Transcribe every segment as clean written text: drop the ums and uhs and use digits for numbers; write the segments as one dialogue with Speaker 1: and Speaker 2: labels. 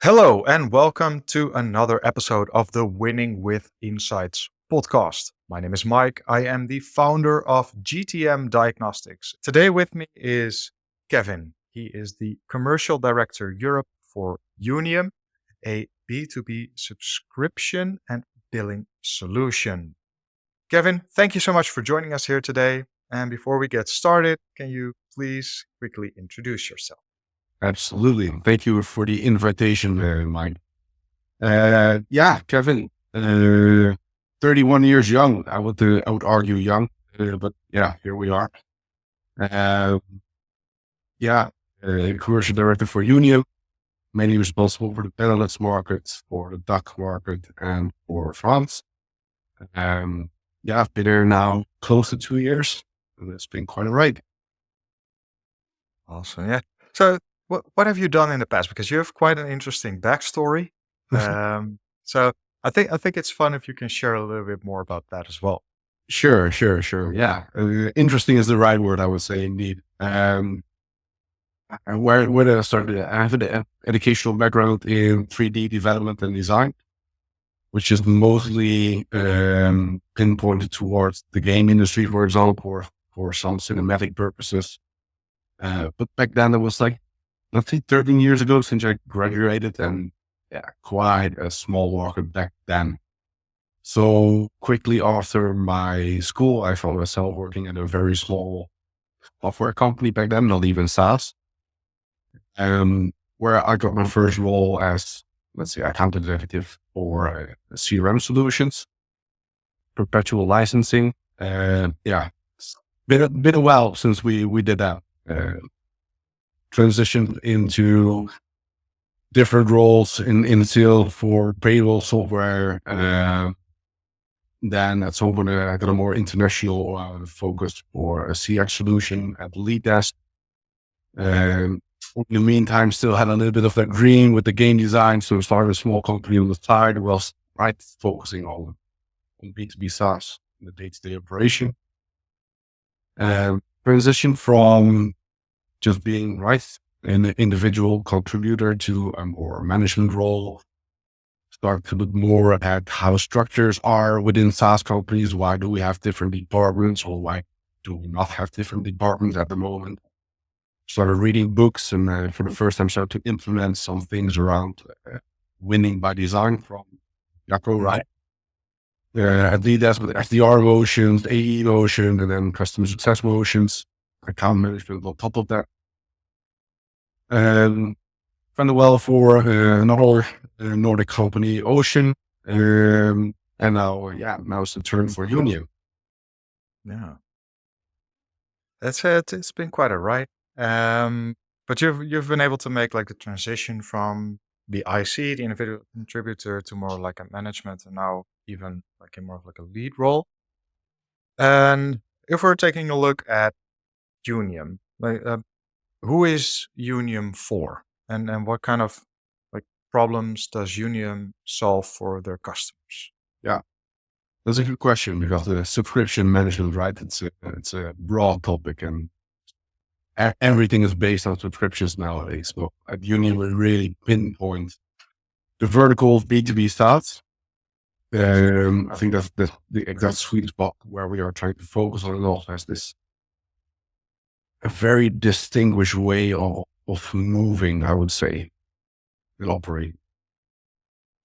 Speaker 1: Hello, and welcome to another episode of the Winning with Insights podcast. My name is Mike. I am the founder of GTM Diagnostics. Today with me is Kevin. He is the Commercial Director Europe for Younium, a B2B subscription and billing solution. Kevin, thank you so much for joining us here today. And before we get started, can you please quickly introduce yourself?
Speaker 2: Absolutely. Thank you for the invitation, Mike. Kevin, 31 years young. I would argue young, but yeah, here we are. Uh, yeah, Commercial director for Younium, mainly responsible for the Benelux market, for the DACH market, and for France. I've been here now close to 2 years, and it's been quite a ride.
Speaker 1: Awesome. Yeah. So what have you done in the past? Because you have quite an interesting backstory. So I think it's fun if you can share a little bit more about that as well.
Speaker 2: Sure. Yeah, interesting is the right word, I would say, indeed. And where did I start? I have an educational background in 3D development and design, which is mostly pinpointed towards the game industry, for example, or for some cinematic purposes. But back then, it was like, let's say 13 years ago since I graduated, and yeah, quite a small market back then. So quickly after my school, I found myself working at a very small software company back then, not even SaaS, where I got my first role as, let's say, account executive for CRM solutions, perpetual licensing. It's been a while since we did that. Transitioned into different roles in sales for payroll software. Then at some point, I got a more international focus for a CX solution at Leakage. In the meantime, still had a little bit of that dream with the game design. So I started a small company on the side whilst focusing on B2B SaaS, the day-to-day operation. Transition from just being an individual contributor to a more management role. Start to look more at how structures are within SaaS companies. Why do we have different departments, or why do we not have different departments at the moment? Started reading books, and for the first time started to implement some things around winning by design from Jacco, right? At least with SDR motions, AE motion, and then customer success motions, account management on top of that. Found well for another Nordic company, Ocean. And now it's the turn for Younium.
Speaker 1: Yeah. That's it. It's been quite a ride. But you've been able to make like the transition from the IC, the individual contributor, to more like a management, and now even like in more of like a lead role. And if we're taking a look at Younium, like who is Younium for, and what kind of like problems does Younium solve for their customers?
Speaker 2: Yeah, that's a good question, because the subscription management, right? It's a broad topic, and everything is based on subscriptions nowadays. So at Younium, we really pinpoint the vertical of B2B SaaS. I think that's the exact sweet spot where we are trying to focus on. It also has this a very distinguished way of moving, I would say, and operating.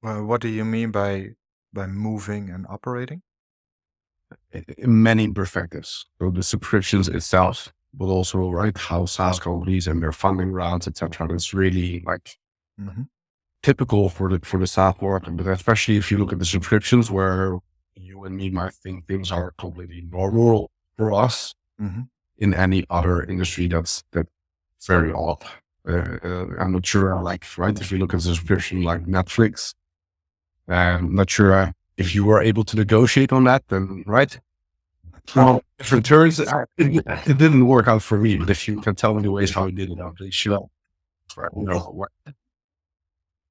Speaker 1: What do you mean by moving and operating?
Speaker 2: In many perspectives. So the subscriptions itself, but also how SaaS companies and their funding rounds, etc. That's really like
Speaker 1: Hmm.
Speaker 2: typical for the SaaS market. But especially if you look at the subscriptions, where you and me might think things are completely normal for us.
Speaker 1: Hmm.
Speaker 2: In any other industry, that's very odd. I'm not sure, if you look at the subscription like Netflix, I'm not sure if you were able to negotiate on that, then well, if returns, it didn't work out for me. But if you can tell me the ways how you did it, I'm pretty sure. What?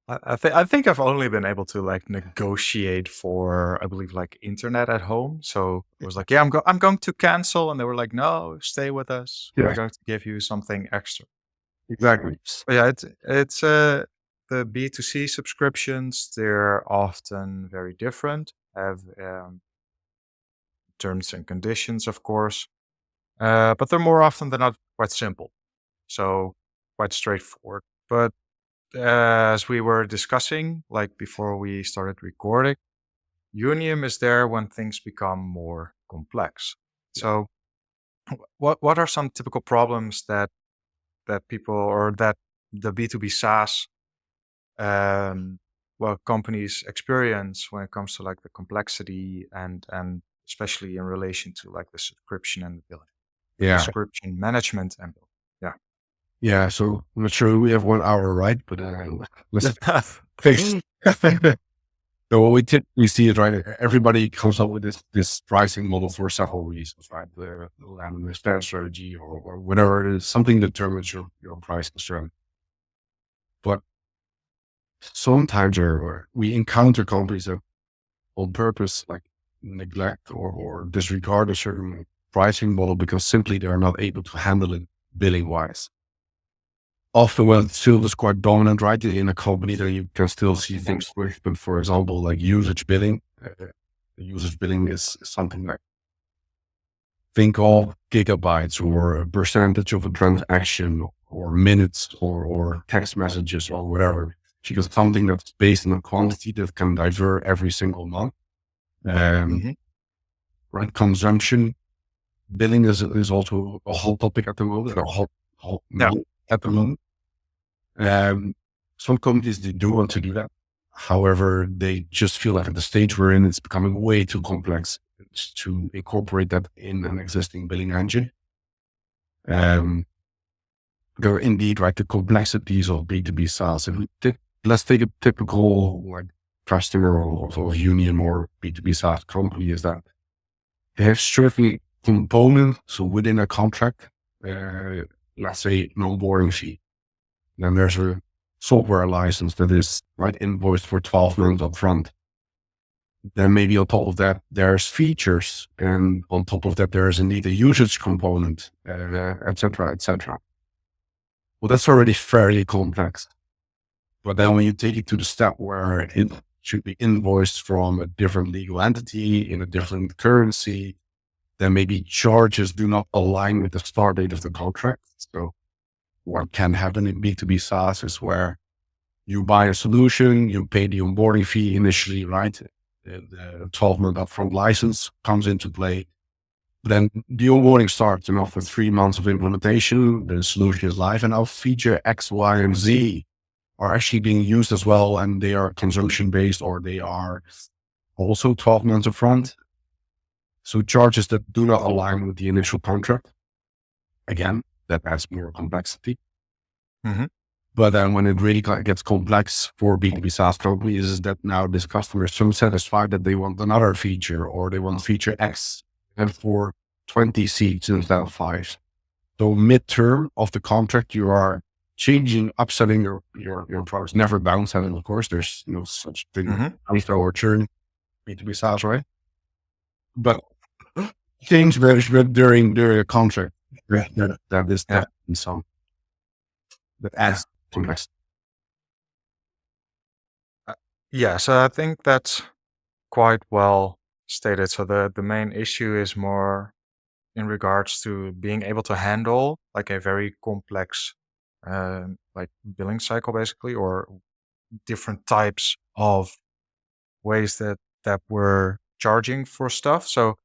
Speaker 1: I think I've only been able to like negotiate for, I believe, like internet at home. So it was like, yeah, I'm going to cancel, and they were like, no, stay with us. We're
Speaker 2: Yeah,
Speaker 1: going to give you something extra.
Speaker 2: exactly.
Speaker 1: But yeah, it's the B2C subscriptions, they're often very different, have terms and conditions, of course, but they're more often than not quite simple. So quite straightforward. But as we were discussing, like before we started recording, Younium is there when things become more complex. So what are some typical problems that people or that the B2B SaaS um, companies experience when it comes to like the complexity and especially in relation to like the subscription and the billing, the
Speaker 2: Yeah.
Speaker 1: subscription management and billing. Yeah.
Speaker 2: Yeah. So I'm not sure we have 1 hour, right? But let's fix. So what we typically see is right. Everybody comes up with this pricing model for several reasons, right? The land and expand strategy or whatever it is, something determines your pricing strategy. But sometimes or we encounter companies that on purpose like neglect or disregard a certain pricing model because simply they are not able to handle it billing wise. Often when still is quite dominant, right? In a company that you can still see things with, but for example, like usage billing. Usage billing is something like think of gigabytes or a percentage of a transaction or minutes or text messages or whatever. Because something that's based on a quantity that can differ every single month.
Speaker 1: Hmm.
Speaker 2: Right? Consumption billing is also a whole topic at the moment, or whole
Speaker 1: Yeah.
Speaker 2: month at the moment. Some companies, they do want to do that. However, they just feel like at the stage we're in, it's becoming way too complex to incorporate that in an existing billing engine. There are indeed, right, the complexities of B2B SaaS. Let's take a typical like customer or Younium or B2B SaaS company is that they have certain components. So within a contract, let's say an onboarding fee. Then there's a software license that is right invoiced for 12 months upfront. Then maybe on top of that, there's features. And on top of that, there is indeed a usage component, et cetera, et cetera. Well, that's already fairly complex. But then when you take it to the step where it should be invoiced from a different legal entity in a different currency, then maybe charges do not align with the start date of the contract. So what can happen in B2B SaaS is where you buy a solution, you pay the onboarding fee initially, right? The 12-month upfront license comes into play. Then the onboarding starts, and after 3 months of implementation, the solution is live, and now feature X, Y, and Z are actually being used as well, and they are consumption based or they are also 12 months upfront. So charges that do not align with the initial contract, again, that adds more complexity.
Speaker 1: Hmm.
Speaker 2: But then when it really gets complex for B2B SaaS companies is that now this customer is so satisfied that they want another feature or they want feature X and for 20 seats instead of 5. So midterm of the contract, you are changing, upselling your products, never downselling, of course. There's no such thing
Speaker 1: Hmm.
Speaker 2: as or churn B2B SaaS, right? But change management during a contract. That is
Speaker 1: Yeah.
Speaker 2: definitely some that adds complexity.
Speaker 1: Uh, yeah. So I think that's quite well stated. So the main issue is more in regards to being able to handle like a very complex like billing cycle basically, or different types of ways that we're charging for stuff. So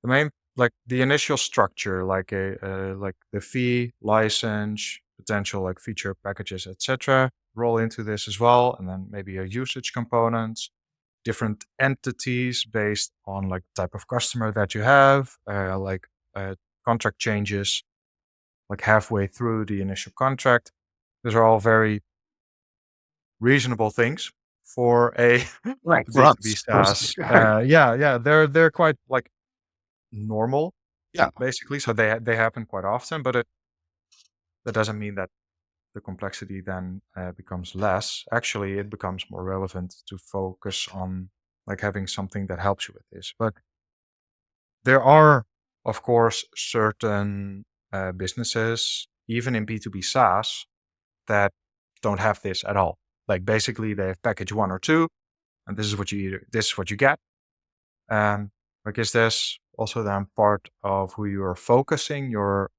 Speaker 1: the main like the initial structure, like like the fee, license, potential like feature packages, etc., roll into this as well, and then maybe a usage component, different entities based on like the type of customer that you have, like contract changes like halfway through the initial contract. Those are all very reasonable things for a
Speaker 2: Right. For
Speaker 1: B2B
Speaker 2: us,
Speaker 1: SaaS. Yeah, they're quite like normal
Speaker 2: yeah.
Speaker 1: basically. So they happen quite often, but that doesn't mean that the complexity then becomes less. Actually, it becomes more relevant to focus on like having something that helps you with this. But there are, of course, certain businesses, even in B2B SaaS, that don't have this at all. Like basically they have package 1 or 2, and this is what you get. And like, is this also then part of who you are focusing your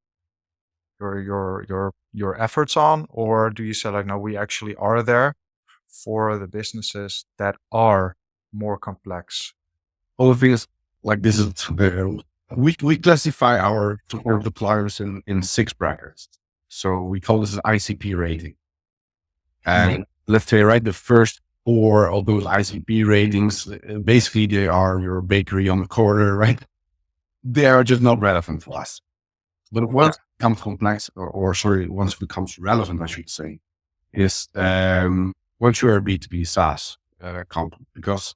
Speaker 1: efforts on? Or do you say like, no, we actually are there for the businesses that are more complex?
Speaker 2: All the things like this is we classify our deployers in 6 brackets. So we call this an ICP rating.
Speaker 1: Mhm.
Speaker 2: And let's say, right, the first 4 of those ICP ratings, basically they are your bakery on the corner, right? They are just not relevant for us. But once
Speaker 1: Yeah.
Speaker 2: it becomes complex, or sorry, once it becomes relevant, I should say, is once you're a B2B SaaS company, because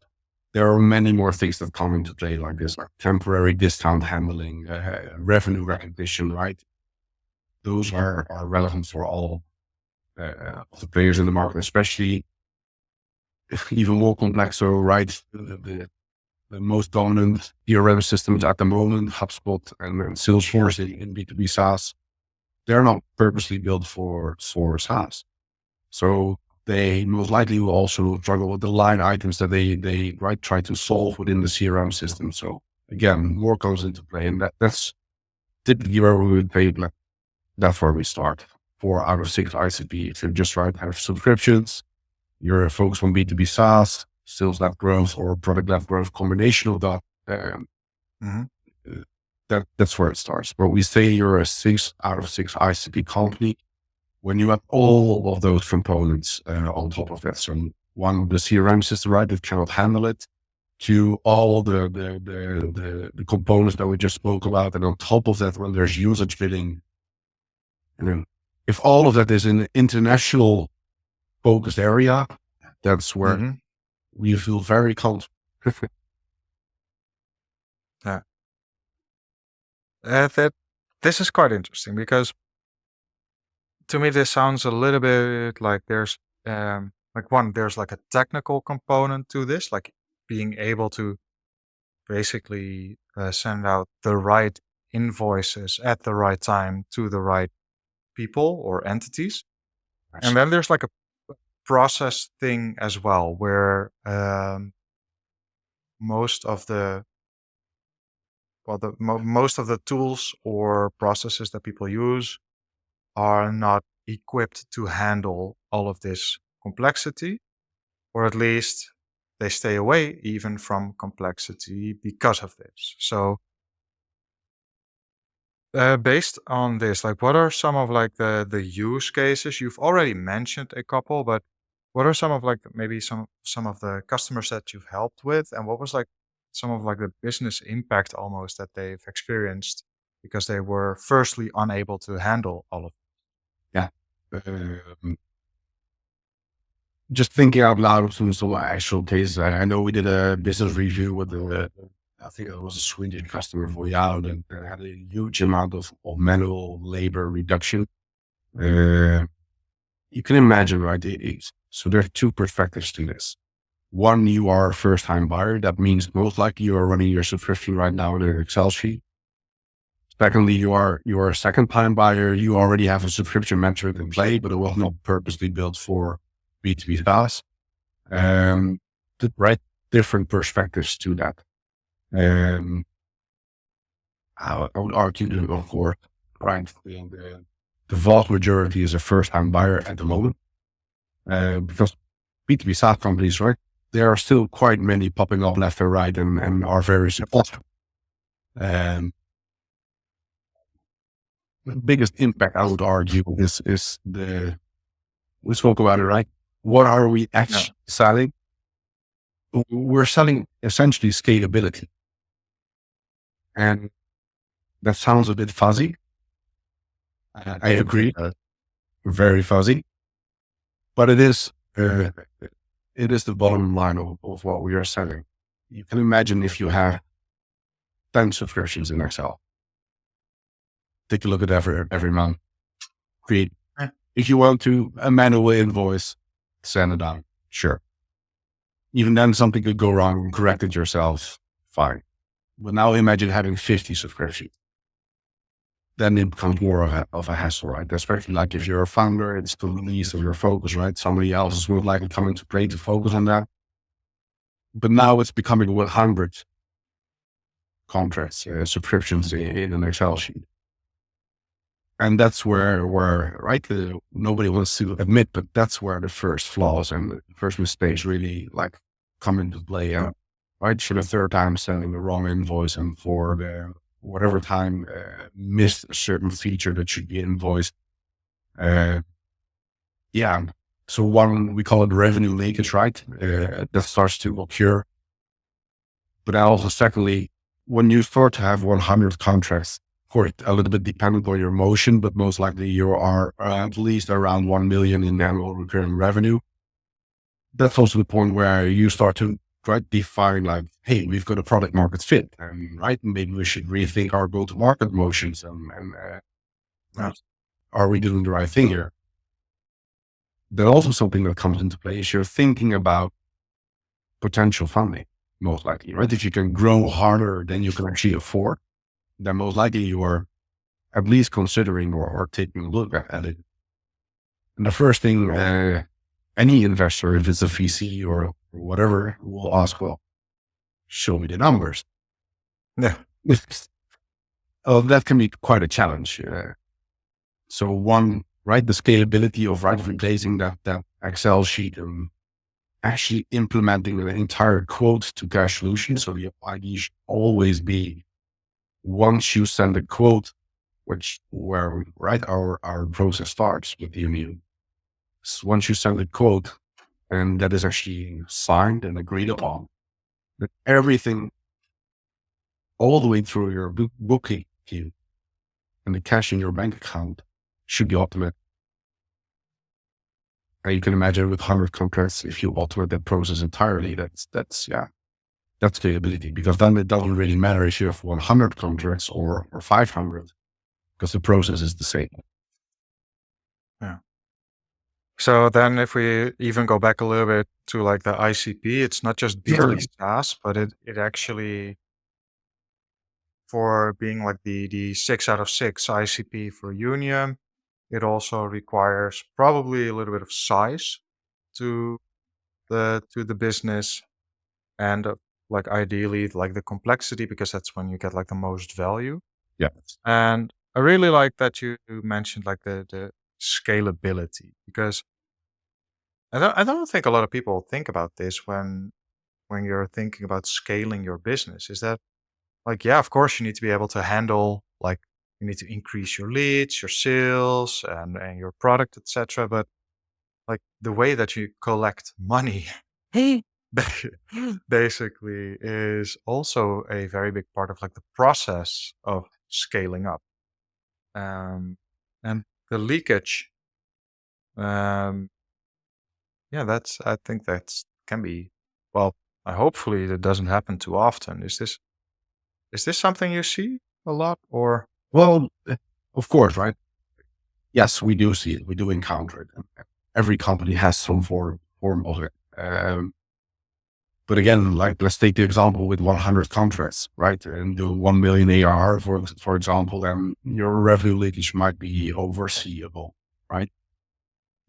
Speaker 2: there are many more things that come into play like this, like temporary discount handling, revenue recognition, right? Those are relevant for all of the players in the market, especially even more complex. So, right, the most dominant CRM systems at the moment, HubSpot and Salesforce in B2B SaaS, they're not purposely built for SaaS. So they most likely will also struggle with the line items that they right try to solve within the CRM system. So again, more comes into play, and that's typically where we would pay. Like, that's where we start. 4 out of 6 ICP. If you're just right, have subscriptions, you're focused on B2B SaaS, sales-led growth or product-led growth, combination of that.
Speaker 1: Mhm.
Speaker 2: That's where it starts. But we say you're a 6 out of 6 ICP company when you have all of those components on top of that. So one, the CRM system, right, that cannot handle it, to all the components that we just spoke about. And on top of that, when there's usage billing, and then if all of that is in an international focused area, that's where
Speaker 1: Mhm.
Speaker 2: we feel very comfortable.
Speaker 1: Yeah. That this is quite interesting because to me this sounds a little bit like there's like one, there's like a technical component to this, like being able to basically send out the right invoices at the right time to the right people or entities. And then there's like a process thing as well, where most of the most of the tools or processes that people use are not equipped to handle all of this complexity, or at least they stay away even from complexity because of this. So, based on this, like, what are some of like the use cases? You've already mentioned a couple, but what are some of like maybe some of the customers that you've helped with, and what was like some of like the business impact almost that they've experienced because they were firstly unable to handle all of.
Speaker 2: Yeah. Um, just thinking out loud of some actual cases. I know we did a business review with I think it was a Swedish customer for Yard, and had a huge amount of manual labor reduction. Uh, you can imagine, right? So there are 2 perspectives to this. One, you are a first time buyer. That means most likely you are running your subscription right now in an Excel sheet. Secondly, you are a second time buyer. You already have a subscription metric in play, but it was not purposely built for B2B SaaS. Um, right, different perspectives to that. Um, I would argue that, of course, right, the vast majority is a first time buyer at the moment, because B2B SaaS companies, right, there are still quite many popping up left and right, and are very successful. Um, the biggest impact, I would argue, is we spoke about it, right? What are we
Speaker 1: Yeah.
Speaker 2: actually selling? We're selling essentially scalability. And that sounds a bit fuzzy. I agree, very fuzzy, but it is the bottom line of what we are selling. You can imagine if you have 10 subscriptions in Excel, take a look at every month, create,
Speaker 1: Yeah.
Speaker 2: if you want to, a manual invoice, send it out. Sure. Even then something could go wrong, correct it yourself. Fine. But now imagine having 50 subscriptions. then it becomes more of a hassle, right? Especially like if you're a founder, it's the least of your focus, right? Somebody else is more likely come into play to focus on that. But now it's becoming 100 contracts, subscriptions in an Excel sheet. And that's where right, nobody wants to admit, but that's where the first flaws and the first mistakes really like come into play. And right, for the third time sending the wrong invoice, and for the whatever time missed a certain feature that should be invoiced. Yeah. So one, we call it revenue leakage, right? That starts to occur. But also secondly, when you start to have 100 contracts, of course, a little bit dependent on your motion, but most likely you are at least around 1 million in annual recurring revenue. That's also the point where you start to try to define like, hey, we've got a product market fit, and right, maybe we should rethink our go-to-market motions, and
Speaker 1: Yeah.
Speaker 2: are we doing the right thing here? Then also something that comes into play is you're thinking about potential funding, most likely, right? If you can grow harder than you can actually afford, then most likely you are at least considering or taking a look at it. And the first thing any investor, if it's a VC or whatever, will ask, well, show me the numbers.
Speaker 1: Yeah.
Speaker 2: Oh, that can be quite a challenge. So one, right, the scalability of right replacing that Excel sheet and actually implementing an entire quote to cash solution. So the idea should always be once you send a quote, where right our process starts with Younium. So once you send a quote and that is actually signed and agreed upon, that everything all the way through your booking queue and the cash in your bank account should be automated. And you can imagine with 100 contracts, if you automate that process entirely, that's scalability, because then it doesn't really matter if you have 100 contracts or 500, because the process is the same.
Speaker 1: Yeah. So then if we even go back a little bit to like the ICP, it's not just B2B SaaS, but it actually, for being like the 6 out of 6 ICP for Younium, it also requires probably a little bit of size to the business, and like ideally like the complexity, because that's when you get like the most value.
Speaker 2: Yeah.
Speaker 1: And I really like that you mentioned like the scalability, because I don't think a lot of people think about this when you're thinking about scaling your business. Is that like, yeah, of course you need to be able to handle, like, you need to increase your leads, your sales, and your product, etc. But like the way that you collect money basically is also a very big part of like the process of scaling up. And the leakage, um, yeah, I think that's can be, well, hopefully that doesn't happen too often. Is this something you see a lot, or?
Speaker 2: Well, of course, right? Yes, we do see it. We do encounter it. Every company has some form of it. But again, like let's take the example with 100 contracts, right? And do 1 million ARR, for example, and your revenue leakage might be overseeable, right?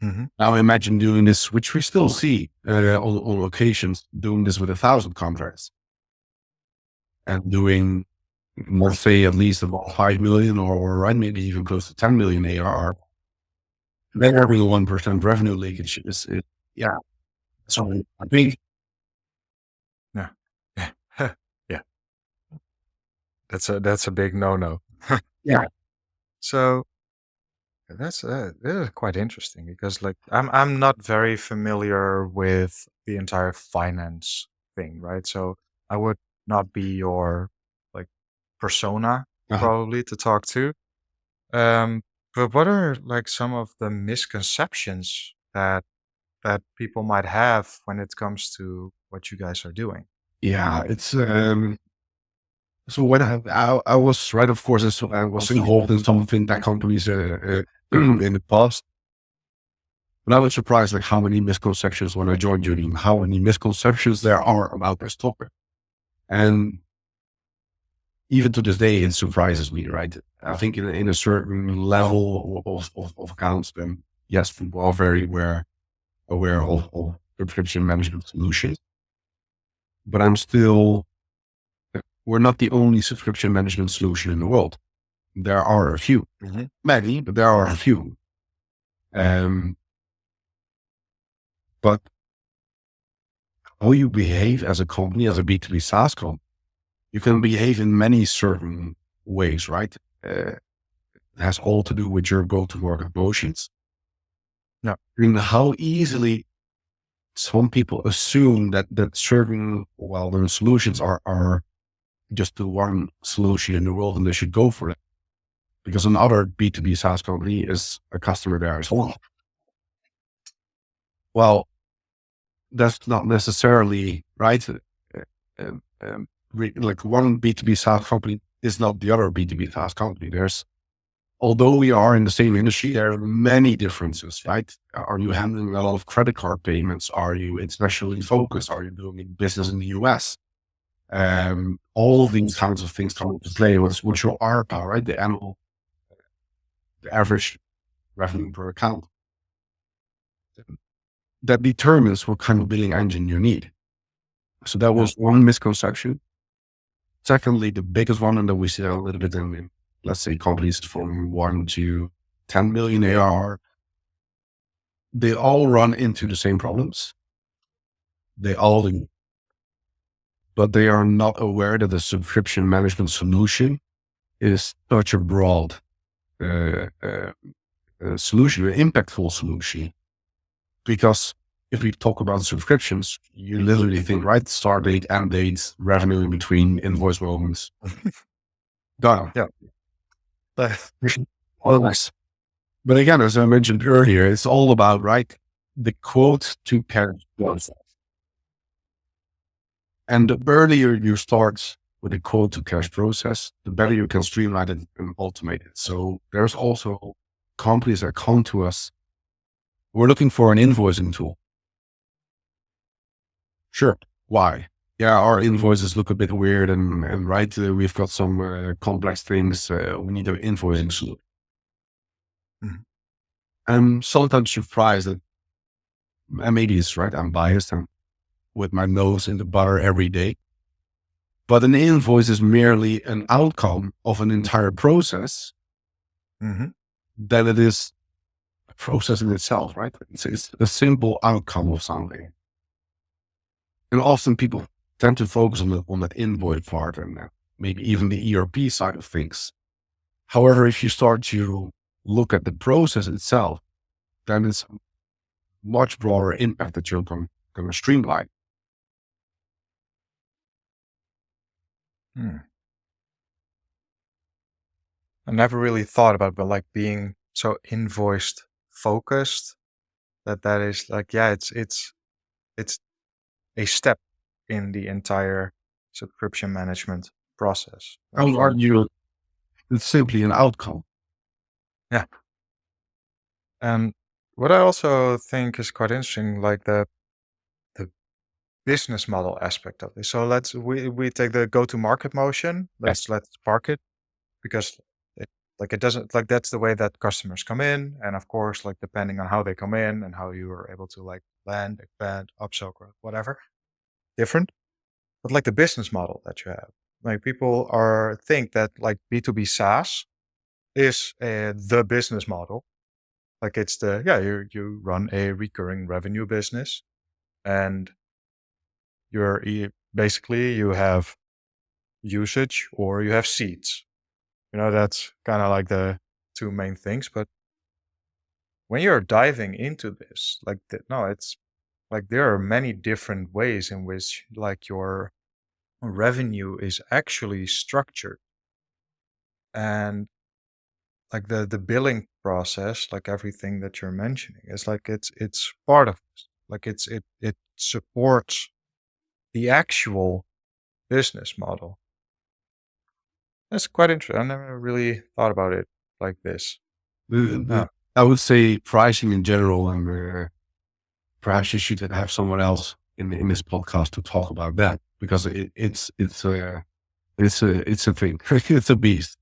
Speaker 1: Mm-hmm.
Speaker 2: Now imagine doing this, which we still see on occasions, doing this with 1,000 contracts and doing, let's say, at least about 5 million or right, maybe even close to 10 million ARR. Then having a 1% revenue leakage yeah. So I think,
Speaker 1: Yeah. Yeah. Yeah. That's a big no-no.
Speaker 2: yeah,
Speaker 1: So that is quite interesting, because like I'm not very familiar with the entire finance thing, right? So I would not be your like persona
Speaker 2: uh,
Speaker 1: probably to talk to. Um, but what are like some of the misconceptions that people might have when it comes to what you guys are doing?
Speaker 2: yeah, it's, so when I was right, of course, I was involved in some fintech companies in the past, but I was surprised like how many misconceptions when I joined Younium, how many misconceptions there are about this topic. And even to this day, it surprises me, right? I think in a certain level of accounts, then yes, people are very aware of subscription management solutions, but we're not the only subscription management solution in the world. There are a few, many, but there are a few. Um, but how you behave as a company, as a B2B SaaS company, you can behave in many certain ways, right? It has all to do with your go-to-market motions.
Speaker 1: Yeah.
Speaker 2: And how easily some people assume that certain their solutions are just the one solution in the world and they should go for it. Because another B2B SaaS company is a customer there as well. Well, that's not necessarily right. Like one B2B SaaS company is not the other B2B SaaS company. Although we are in the same industry, there are many differences, right? Are you handling a lot of credit card payments? Are you internationally focused? Are you doing business in the US? All of these kinds of things come into play. What's your ARPA, right? The average revenue per account. That determines what kind of billing engine you need. So that was one misconception. Secondly, the biggest one, and that we see a little bit in, let's say, companies from 1 to 10 million ARR, they all run into the same problems. They all do. But they are not aware that the subscription management solution is such a broad solution, an impactful solution. Because if we talk about subscriptions, you literally think, right, start date, end date, revenue in between, invoice moments. Done.
Speaker 1: Yeah.
Speaker 2: Otherwise. But again, as I mentioned earlier, it's all about, right, the quote to cash process. And the earlier you start with the quote to cash process, the better you can streamline it and automate it. So there's also companies that come to us. We're looking for an invoicing tool. Sure. Why? Yeah, our invoices look a bit weird and right, we've got some complex things. We need an invoicing solution.
Speaker 1: Mhm.
Speaker 2: I'm sometimes surprised that, and maybe it's right, I'm biased and with my nose in the butter every day. But an invoice is merely an outcome of an entire process than it is a process in itself, right? It's a simple outcome of something. And often people tend to focus on that invoice part and maybe even the ERP side of things. However, if you start to look at the process itself, then it's much broader impact that you're going to streamline.
Speaker 1: Hmm. I never really thought about, but like being so invoiced focused that is like, yeah, it's a step in the entire subscription management process.
Speaker 2: I
Speaker 1: Like
Speaker 2: would
Speaker 1: from
Speaker 2: argue it's simply an outcome.
Speaker 1: yeah. And what I also think is quite interesting, like the business model aspect of this. So we take the go to market motion.
Speaker 2: Yes.
Speaker 1: Let's park it because it doesn't like that's the way that customers come in, and of course, like depending on how they come in and how you are able to like land, expand, upsell, growth, whatever, different. But like the business model that you have, like people are think that like B2B SaaS is the business model. Like it's the yeah you run a recurring revenue business, and basically you have usage or you have seats. That's kind of like the two main things. But when you're diving into this, like no, it's like there are many different ways in which like your revenue is actually structured, and like the billing process, like everything that you're mentioning, is like it's part of this. Like it supports the actual business model. That's quite interesting. I never really thought about it like this.
Speaker 2: The,
Speaker 1: No.
Speaker 2: I would say pricing in general, and perhaps you should have someone else in this podcast to talk about that because it's It's a thing. It's a beast.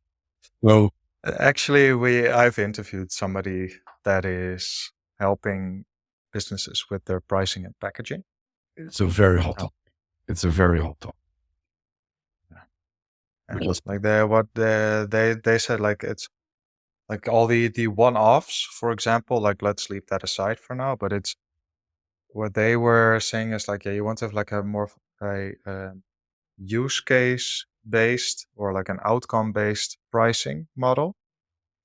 Speaker 2: So
Speaker 1: Actually, I've interviewed somebody that is helping businesses with their pricing and packaging.
Speaker 2: it's a very hot
Speaker 1: Oh,
Speaker 2: topic. It's a very hot topic.
Speaker 1: yeah. Yeah.
Speaker 2: Because
Speaker 1: Like they said, like it's like all the one-offs, for example. Like let's leave that aside for now. But it's what they were saying is like, yeah, you want to have like a more use case based or like an outcome based pricing model.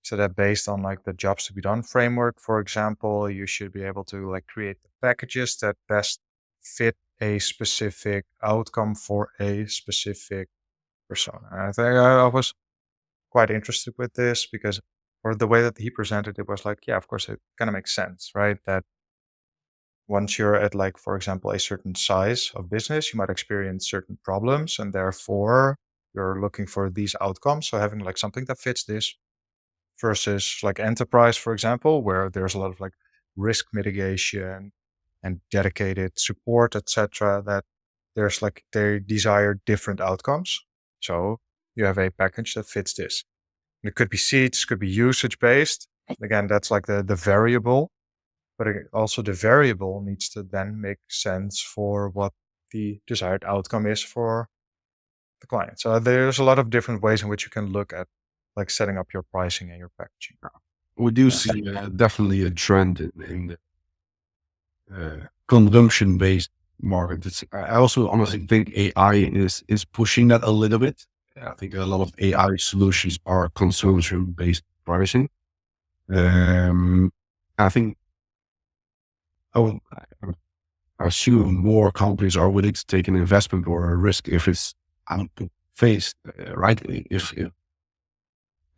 Speaker 1: So that based on like the jobs to be done framework, for example, you should be able to like create the packages that best fit a specific outcome for a specific persona. And I think I was quite interested with this because, or the way that he presented it was like, yeah, of course, it kind of makes sense, right? That once you're at like, for example, a certain size of business, you might experience certain problems and therefore you're looking for these outcomes. So having like something that fits this versus like enterprise, for example, where there's a lot of like risk mitigation and dedicated support, etc., that there's like they desire different outcomes. So you have a package that fits this. And it could be seats, could be usage based. Again, that's like the variable, but also the variable needs to then make sense for what the desired outcome is for the client. So there's a lot of different ways in which you can look at like setting up your pricing and your packaging.
Speaker 2: we do
Speaker 1: Yeah.
Speaker 2: see definitely a trend in the consumption-based market. I also honestly think AI is pushing that a little bit. I think a lot of
Speaker 1: Yeah.
Speaker 2: AI solutions are consumption-based pricing. I think I would I assume more companies are willing to take an investment or a risk if it's output based, right? If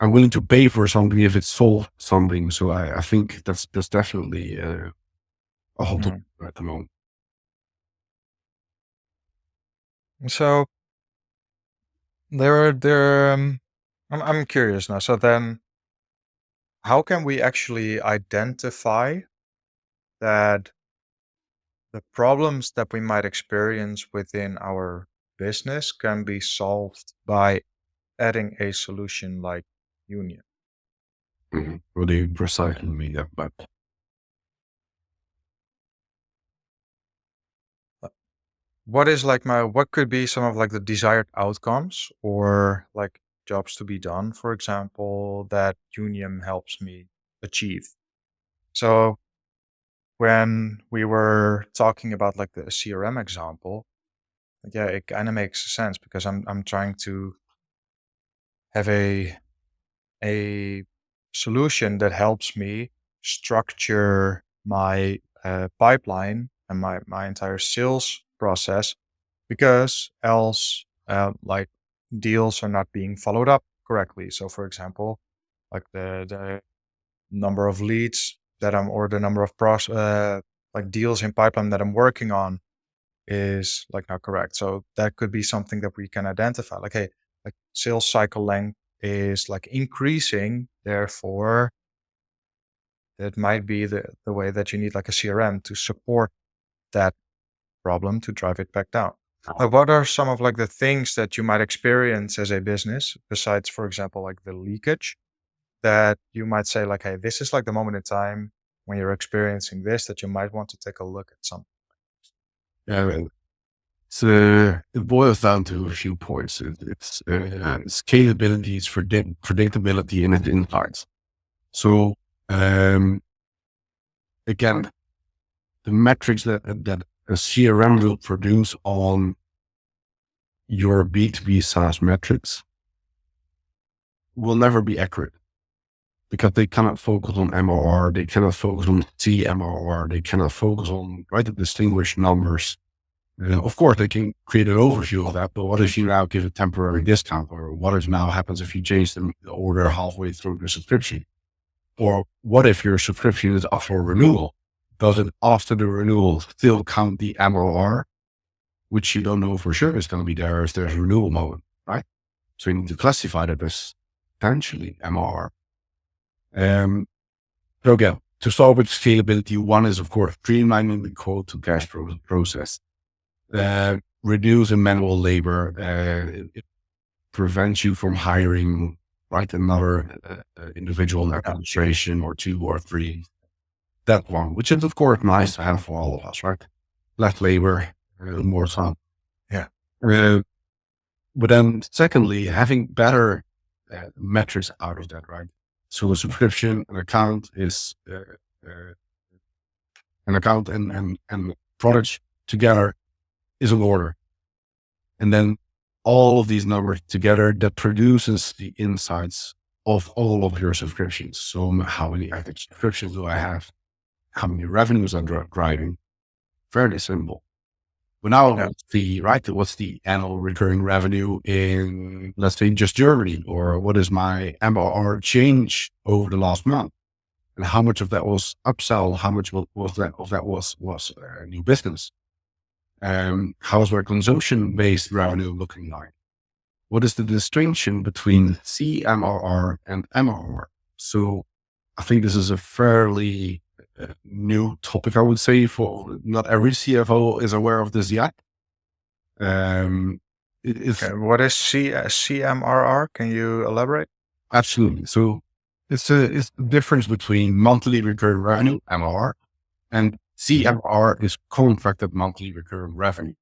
Speaker 2: I'm willing to pay for something if it solves something. So I think that's definitely a hot topic
Speaker 1: Mhm.
Speaker 2: at the moment.
Speaker 1: So I'm curious now. So then, how can we actually identify that the problems that we might experience within our business can be solved by adding a solution like Union?
Speaker 2: Really precisely mean that, but
Speaker 1: Uh, What is like what could be some of like the desired outcomes or like jobs to be done, for example, that Union helps me achieve? So when we were talking about like the CRM example, yeah, it kind of makes sense because I'm trying to have a solution that helps me structure my pipeline and my entire sales process because else like deals are not being followed up correctly. So for example, like the number of leads that I'm or the number of like deals in pipeline that I'm working on is like not correct. So that could be something that we can identify. Like, hey, like sales cycle length is like increasing. Therefore, that might be the way that you need like a CRM to support that problem to drive it back down. Like, what are some of like the things that you might experience as a business besides, for example, like the leakage that you might say like, hey, this is like the moment in time when you're experiencing this that you might want to take a look at something.
Speaker 2: yeah, it boils down to a few points. It's scalability, it's predictability, and it's insights. So um, again, the metrics that a CRM will produce on your B2B SaaS metrics will never be accurate because they cannot focus on MRR, they cannot focus on CMRR, they cannot focus on right to distinguish numbers. Of course, they can create an overview of that, but what if you now give a temporary discount, or what if now happens if you change the order halfway through the subscription? Or what if your subscription is up for renewal? Does it after the renewal still count the MRR, which you don't know for sure is going to be there if there's a renewal moment, right? So you need to classify that as potentially MRR. So again, to start with scalability, one is of course streamlining the quote to cash process, reducing manual labor, prevent you from hiring, right, another individual in administration or 2 or 3. That one, which is of course nice to have for all of us, right? Less labor, more fun.
Speaker 1: Yeah.
Speaker 2: Uh, but then secondly, having better metrics out of that, right? So a subscription, an account and products together is an order. And then all of these numbers together that produces the insights of all of your subscriptions. So how many active subscriptions do I have? How many revenues I'm driving? Fairly simple. But now what's the annual recurring revenue in, let's say, just Germany? Or what is my MRR change over the last month? And how much of that was upsell? How much was new business? How is my consumption-based revenue looking like? What is the distinction between CMRR and MRR? So I think this is a fairly new topic, I would say, for not every CFO is aware of this yet. It's
Speaker 1: What is CMRR? Can you elaborate?
Speaker 2: absolutely. So it's the difference between monthly recurring revenue, MRR, and CMR is contracted monthly recurring revenue.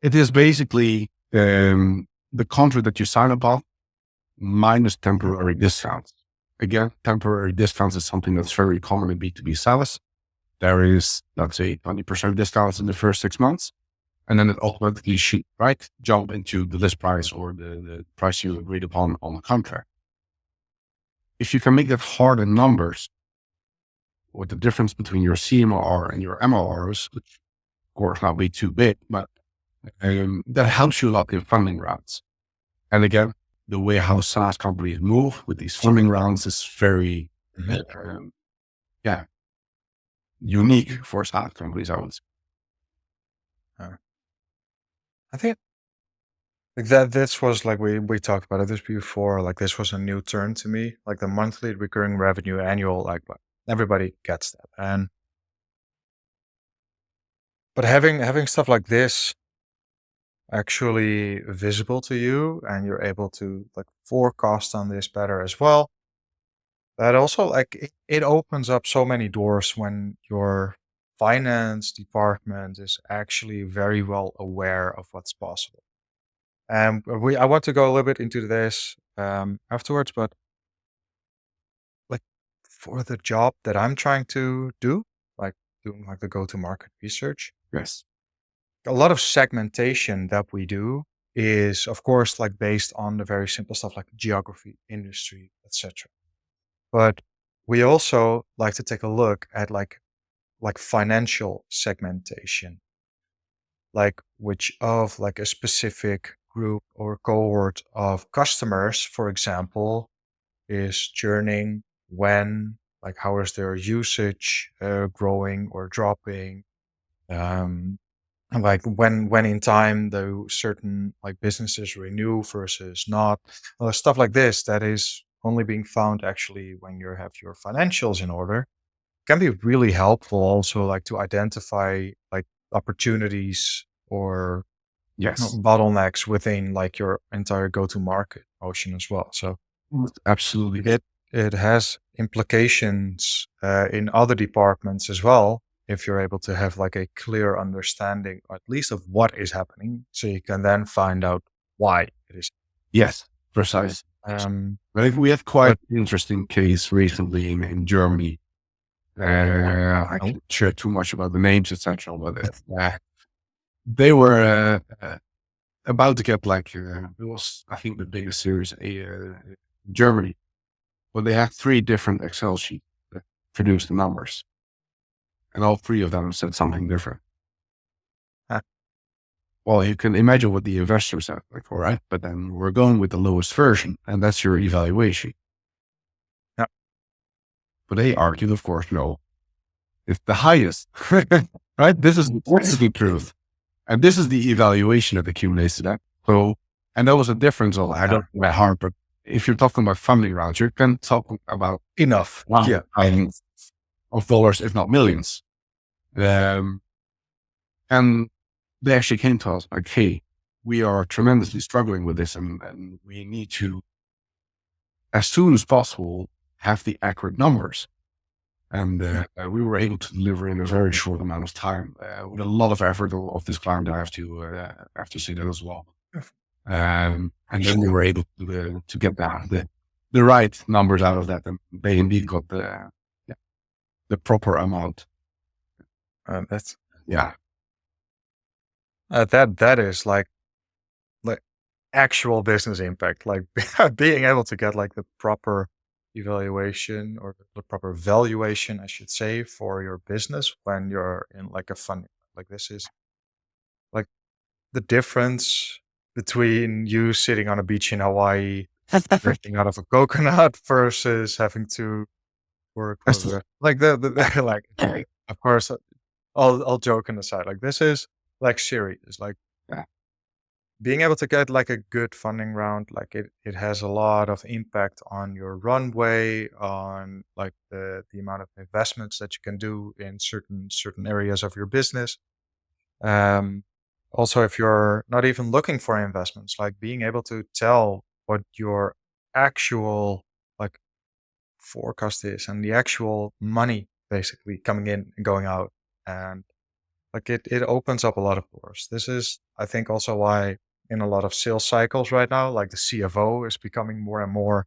Speaker 2: It is basically the contract that you sign up on minus temporary discounts. Again, temporary discounts is something that's very common in B2B SaaS. There is, let's say, 20% discounts in the first 6 months, and then it automatically should, right, jump into the list price or the price you agreed upon on the contract. If you can make that hard in numbers, with the difference between your CMR and your MRRs, which of course not be too big, but that helps you a lot in funding rounds. And again, the way how SaaS companies move with these funding rounds is very, unique for SaaS companies, I would say.
Speaker 1: I think like that this was like we talked about this before. Like this was a new term to me. Like the monthly recurring revenue annual, like everybody gets that. And but having stuff like this actually visible to you and you're able to like forecast on this better as well. That also like it opens up so many doors when your finance department is actually very well aware of what's possible. And I want to go a little bit into this afterwards, but like for the job that I'm trying to do, like doing like the go-to-market research,
Speaker 2: Yes.
Speaker 1: a lot of segmentation that we do is of course like based on the very simple stuff like geography, industry, etc. But we also like to take a look at like financial segmentation, like which of like a specific group or cohort of customers, for example, is churning when, like how is their usage growing or dropping, and like when in time the certain like businesses renew versus not, stuff like this that is only being found actually when you have your financials in order can be really helpful also like to identify like opportunities or
Speaker 2: Yes.
Speaker 1: bottlenecks within like your entire go-to-market motion as well. So
Speaker 2: Absolutely.
Speaker 1: it has implications in other departments as well if you're able to have like a clear understanding at least of what is happening so you can then find out why it is.
Speaker 2: Yes, precise.
Speaker 1: Um,
Speaker 2: But we had quite
Speaker 1: but
Speaker 2: an interesting case recently in Germany. I can't share too much about the names, etc. But they were about to get like it was, I think, the biggest series in Germany. But they had 3 different Excel sheets that produced the numbers, and all 3 of them said something different.
Speaker 1: uh,
Speaker 2: Well, you can imagine what the investors said, like, all right, but then we're going with the lowest version, and that's your evaluation.
Speaker 1: yeah,
Speaker 2: But they argued, of course, no, it's the highest, right? This is the truth. And this is the evaluation that accumulates to that. So, and there was a difference of, I don't know by heart, but if you're talking about funding rounds, you can talk about
Speaker 1: enough. Yeah.
Speaker 2: millions of dollars, if not millions. And they actually came to us like, hey, we are tremendously struggling with this, and we need to, as soon as possible, have the accurate numbers. And we were able to deliver in a very short amount of time with a lot of effort of this client. I have to say that as well. And then we were able to get the right numbers out of that, and they indeed got the proper amount.
Speaker 1: That's
Speaker 2: Yeah,
Speaker 1: that is like actual business impact, like being able to get like the proper evaluation or the proper valuation, I should say, for your business when you're in like a funding. Like this is like the difference between you sitting on a beach in Hawaii drinking out of a coconut versus having to work for
Speaker 2: that's
Speaker 1: like the like of course all joking aside, like this is like serious. Like
Speaker 2: yeah,
Speaker 1: being able to get like a good funding round, like it has a lot of impact on your runway, on like the amount of investments that you can do in certain areas of your business. Um, Also, if you're not even looking for investments, like being able to tell what your actual like forecast is and the actual money basically coming in and going out, and like it opens up a lot of doors. This is, I think, also why in a lot of sales cycles right now, like the CFO is becoming more and more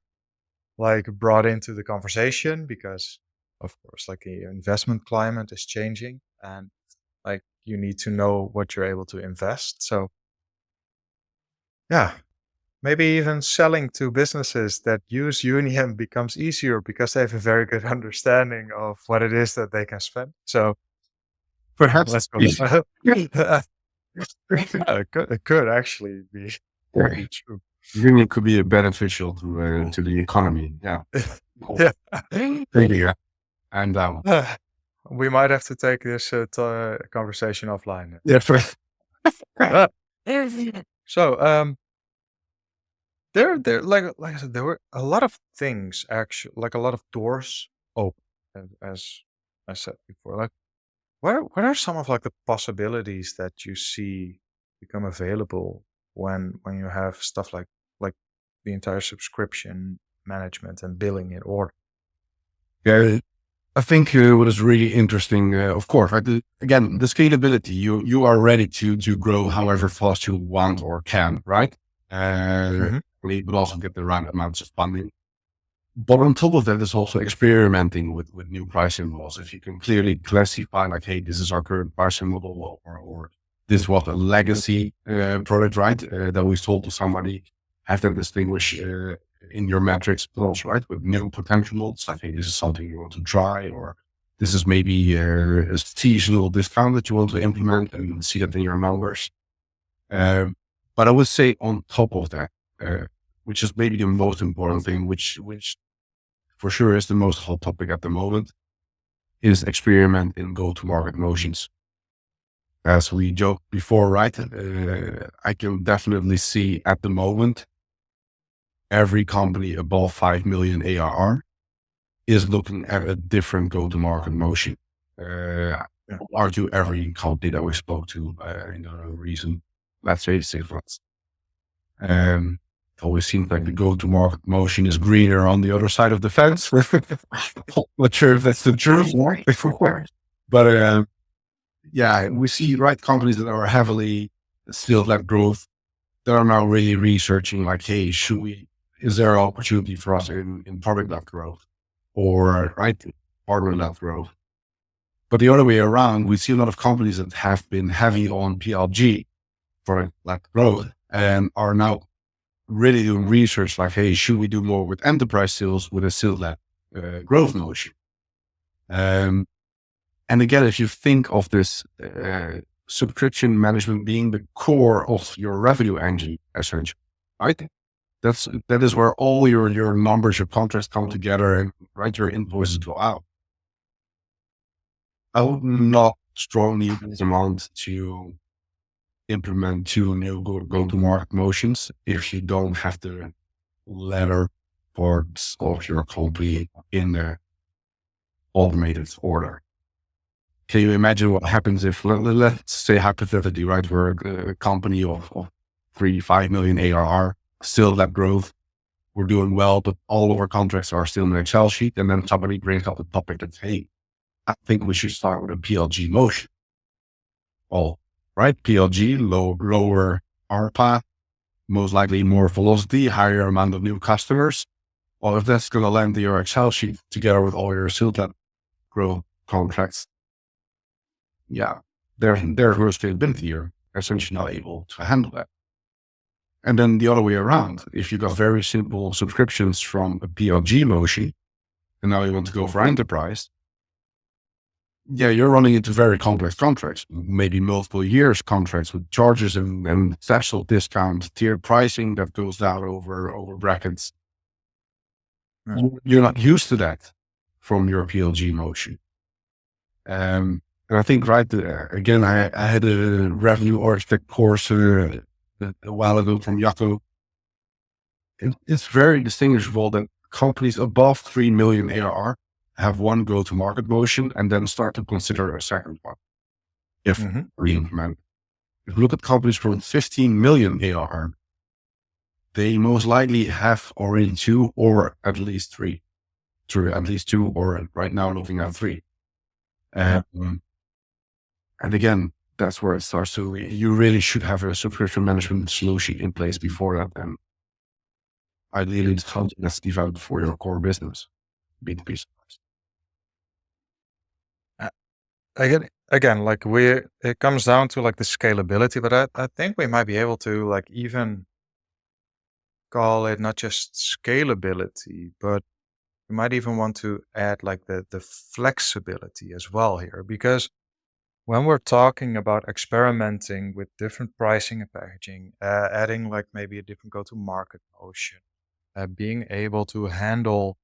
Speaker 1: like brought into the conversation because, of course, like the investment climate is changing and like you need to know what you're able to invest. So yeah, maybe even selling to businesses that use Younium becomes easier because they have a very good understanding of what it is that they can spend. So
Speaker 2: perhaps
Speaker 1: let's go.
Speaker 2: easy.
Speaker 1: It could actually be true.
Speaker 2: Union could be beneficial to the economy. Yeah, cool.
Speaker 1: Yeah.
Speaker 2: Thank you. And
Speaker 1: We might have to take this conversation offline.
Speaker 2: yeah, first,
Speaker 1: Uh, So, there, like I said, there were a lot of things actually, like a lot of doors open, as I said before. Like, what are some of like the possibilities that you see become available when you have stuff like the entire subscription management and billing in order?
Speaker 2: yeah, I think what is really interesting, of course, right? Again, the scalability. You are ready to grow however fast you want or can, right?
Speaker 1: Hmm.
Speaker 2: But also get the right amounts of funding. But on top of that, there's also experimenting with new pricing models. If you can clearly classify, like, hey, this is our current pricing model, or this was a legacy product, right? That we sold to somebody, have that distinguish in your metrics, but also, right, with new potential models. Like, hey, this is something you want to try, or this is maybe a seasonal discount that you want to implement and see that in your numbers. Um, but I would say on top of that, which is maybe the most important thing, which for sure is the most hot topic at the moment, is experiment in go-to-market motions. As we joked before, right? I can definitely see at the moment, every company above 5 million ARR is looking at a different go-to-market motion.
Speaker 1: Yeah.
Speaker 2: Argue every company that we spoke to in a recent, let's say, 6 months. It always seems like the go-to-market motion is greener on the other side of the fence. Not sure if that's the truth, but yeah, we see right companies that are heavily still led growth that are now really researching, like, hey, is there an opportunity for us in product-led growth or right partner-led growth? But the other way around, we see a lot of companies that have been heavy on PLG, product-led growth, and are now really doing research like, hey, should we do more with enterprise sales with a sales-led growth motion? And again, if you think of this subscription management being the core of your revenue engine, essentially, right? That is where all your numbers, your contracts come together, and right, your invoices go out. I would not strongly recommend to implement two new go-to-market motions if you don't have the latter parts of your company in the automated order. Can you imagine what happens if, let's say hypothetically, right, we're a company of 3, 5 million ARR, still that growth. We're doing well, but all of our contracts are still in an Excel sheet. And then somebody brings up the topic that, hey, I think we should start with a PLG motion. Well, right, PLG, lower ARPA, most likely more velocity, higher amount of new customers. Well, if that's going to land in your Excel sheet together with all your sales growth contracts, yeah, there's scalability. You're essentially not able to handle that. And then the other way around, if you got very simple subscriptions from a PLG motion, and now you want to go for enterprise, yeah, you're running into very complex contracts, maybe multiple years contracts with charges and special discount tiered pricing that goes down over brackets.
Speaker 1: Yeah.
Speaker 2: You're not used to that from your PLG motion. And I think, right, again, I had a revenue architect course a while ago from Jacco. It's very distinguishable that companies above 3 million ARR have one go-to-market motion and then start to consider a second one if re-implement. If you look at companies from 15 million ARR, they most likely have already 2 or at least 3. At least 2 or right now looking at 3. And again, that's where it starts to, you really should have a subscription management solution in place before that. And ideally, it's something that's developed for your core business, B2B SaaS.
Speaker 1: Again, like it comes down to like the scalability, but I think we might be able to like even call it not just scalability, but we might even want to add like the flexibility as well here, because when we're talking about experimenting with different pricing and packaging, adding like maybe a different go-to-market motion, being able to handle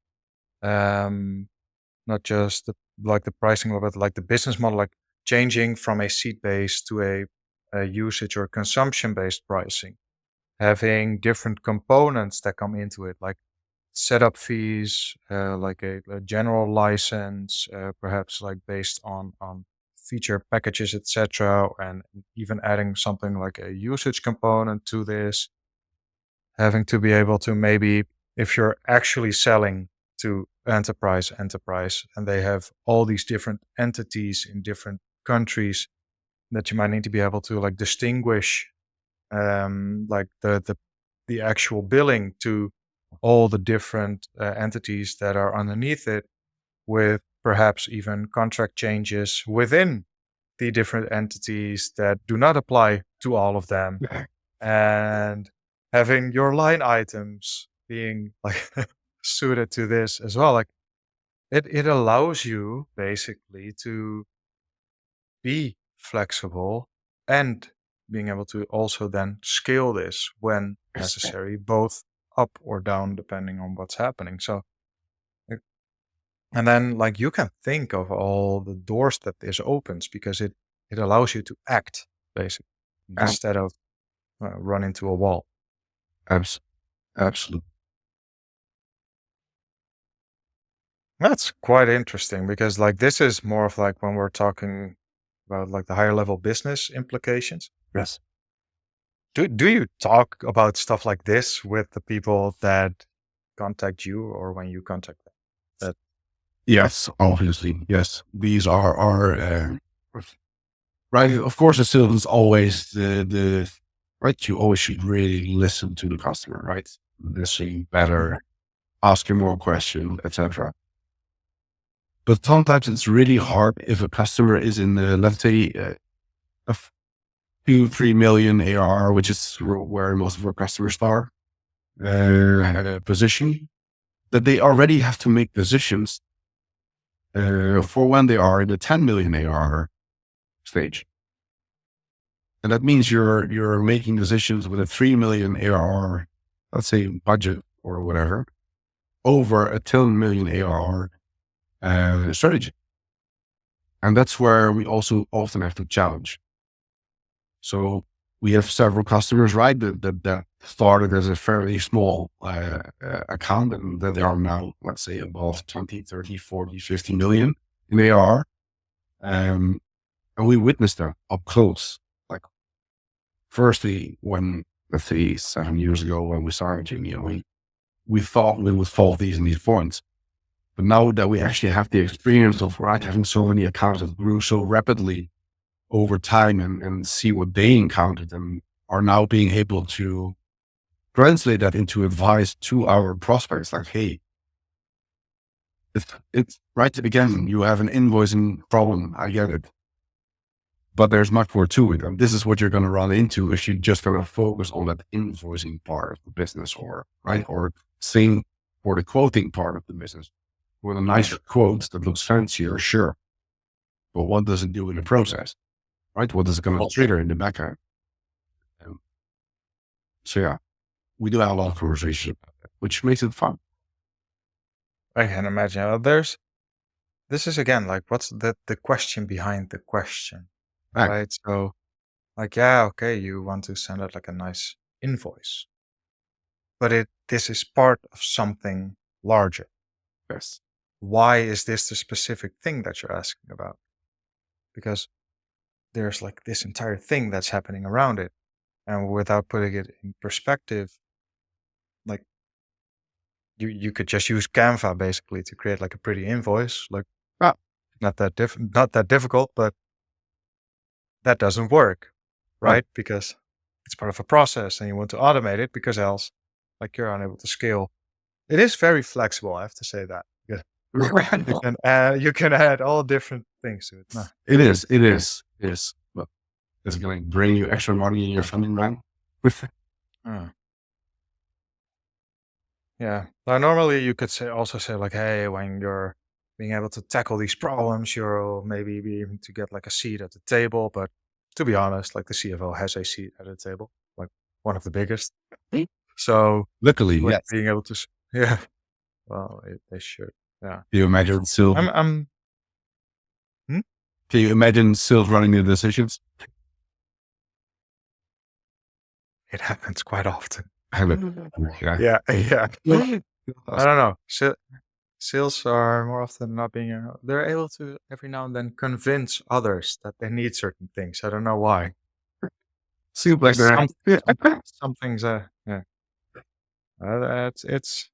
Speaker 1: not just the pricing, but like the business model, like changing from a seat-based to a usage or consumption-based pricing, having different components that come into it, like setup fees, like a general license, perhaps like based on feature packages, etc., and even adding something like a usage component to this, having to be able to maybe, if you're actually selling to enterprise, and they have all these different entities in different countries, that you might need to be able to like distinguish like the actual billing to all the different entities that are underneath it, with perhaps even contract changes within the different entities that do not apply to all of them, and having your line items being like suited to this as well. Like it allows you basically to be flexible and being able to also then scale this when necessary, both up or down depending on what's happening. So and then like you can think of all the doors that this opens, because it allows you to act basically instead of run into a wall.
Speaker 2: Absolutely.
Speaker 1: That's quite interesting, because like this is more of like when we're talking about like the higher level business implications.
Speaker 2: Yes.
Speaker 1: Do you talk about stuff like this with the people that contact you, or when you contact them?
Speaker 2: Yes, obviously. Yes. These are our, right. Of course, it still is always the right. You always should really listen to the customer, right? Listen better, ask him more questions, etc. But sometimes it's really hard if a customer is in the, let's say, a 2-3 million ARR, which is where most of our customers are, position, that they already have to make decisions for when they are in the 10 million ARR stage. And that means you're making decisions with a 3 million ARR, let's say budget or whatever, over a 10 million ARR strategy. And that's where we also often have to challenge. So we have several customers, right, that started as a fairly small account, and that they are now, let's say, above 20, 30, 40, 50 million in ARR. And we witnessed that up close. Like, firstly, when let's say 7 years ago when we started Younium, we thought we would solve these and these points. But now that we actually have the experience of having so many accounts that grew so rapidly over time and see what they encountered and are now being able to translate that into advice to our prospects. Like, hey, it's right again, you have an invoicing problem. I get it. But there's much more to it. And this is what you're going to run into if you just going to focus on that invoicing part of the business or same for the quoting part of the business. With a nicer quote that looks fancier, sure. But what does it do in the process? Right? What is it going to trigger in the backend? So yeah, we do have a lot of conversation, which makes it fun.
Speaker 1: I can imagine. This is again like what's the question behind the question, right? So like, yeah, okay, you want to send out like a nice invoice, but this is part of something larger.
Speaker 2: Yes.
Speaker 1: Why is this the specific thing that you're asking about? Because there's like this entire thing that's happening around it. And without putting it in perspective, like you could just use Canva basically to create like a pretty invoice. Like not that difficult, but that doesn't work, right? Because it's part of a process and you want to automate it because else like you're unable to scale. It is very flexible, I have to say that. Yeah. You can add all different things to it. No.
Speaker 2: It is. But it's going to bring you extra money in your funding round with it.
Speaker 1: Yeah. Now, normally you could also say like, hey, when you're being able to tackle these problems, you'll maybe be able to get like a seat at the table. But to be honest, like the CFO has a seat at the table, like one of the biggest. So
Speaker 2: Luckily,
Speaker 1: like
Speaker 2: yes.
Speaker 1: being able to, yeah, well, they should. Yeah.
Speaker 2: Can you imagine still?
Speaker 1: Hmm?
Speaker 2: Can you imagine still running the decisions?
Speaker 1: It happens quite often.
Speaker 2: Yeah.
Speaker 1: Yeah. I don't know. Sales are more often not being, they're able to every now and then convince others that they need certain things. I don't know why.
Speaker 2: Seems like
Speaker 1: Some things, yeah. It's,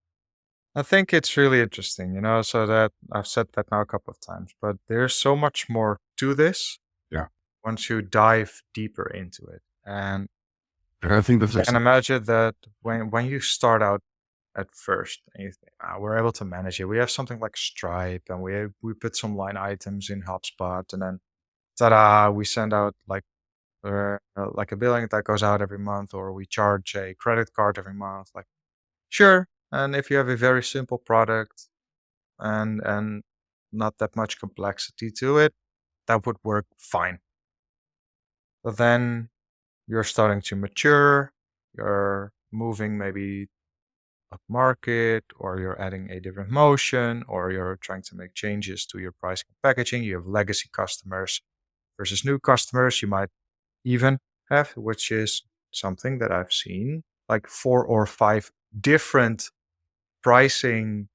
Speaker 1: I think it's really interesting, so that I've said that now a couple of times, but there's so much more to this.
Speaker 2: Yeah.
Speaker 1: Once you dive deeper into it. And
Speaker 2: I think that's
Speaker 1: I can imagine that when you start out at first and you think, we're able to manage it. We have something like Stripe and we put some line items in HubSpot and then ta-da, we send out like a billing that goes out every month, or we charge a credit card every month. Like, sure. And if you have a very simple product and not that much complexity to it, that would work fine. But then you're starting to mature, you're moving maybe up market, or you're adding a different motion, or you're trying to make changes to your pricing and packaging. You have legacy customers versus new customers. You might even have, which is something that I've seen, like 4 or 5 different pricing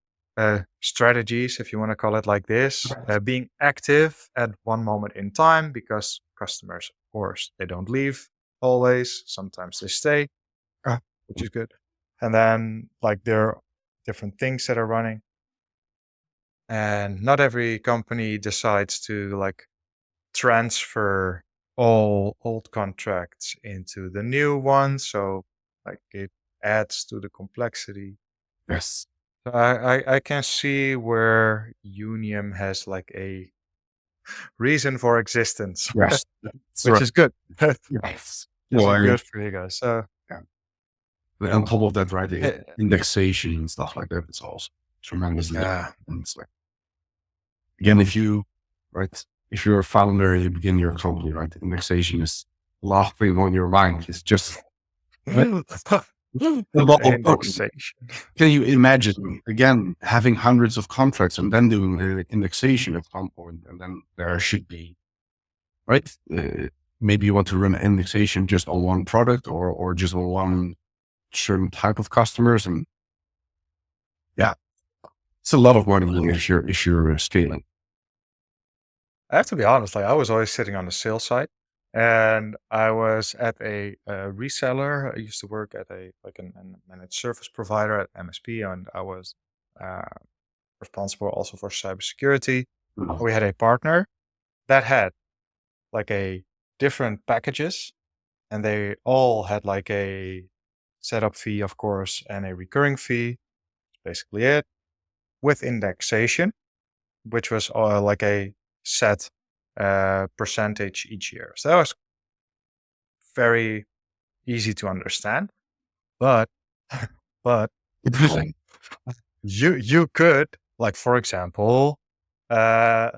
Speaker 1: strategies, if you want to call it like this, being active at one moment in time, because customers, of course, they don't leave always. Sometimes they stay, which is good. And then like there are different things that are running. And not every company decides to like transfer all old contracts into the new one. So like it adds to the complexity.
Speaker 2: yes.
Speaker 1: So I can see where Younium has like a reason for existence,
Speaker 2: Yes.
Speaker 1: which is good.
Speaker 2: Yes.
Speaker 1: Which
Speaker 2: Well,
Speaker 1: is good for you guys. So
Speaker 2: on top of that, right, the
Speaker 1: eh,
Speaker 2: indexation and stuff like that, it's also tremendously.
Speaker 1: yeah,
Speaker 2: And it's like, again, if you're a founder and you begin your company, right, indexation is the last thing on your mind. It's just
Speaker 1: indexation.
Speaker 2: Can you imagine again having hundreds of contracts and then doing the indexation at some point, and then there should be right. Maybe you want to run indexation just on one product or just on one certain type of customers, and yeah, it's a lot of money if you're scaling.
Speaker 1: I have to be honest, like I was always sitting on the sales side. And I was at a reseller. I used to work at a managed service provider at MSP, and I was uh, responsible also for cybersecurity. We had a partner that had like a different packages, and they all had like a setup fee, of course, and a recurring fee. Basically, it with indexation, which was like a set percentage each year. So that was very easy to understand. But but
Speaker 2: Interesting.
Speaker 1: you could, like, for example, uh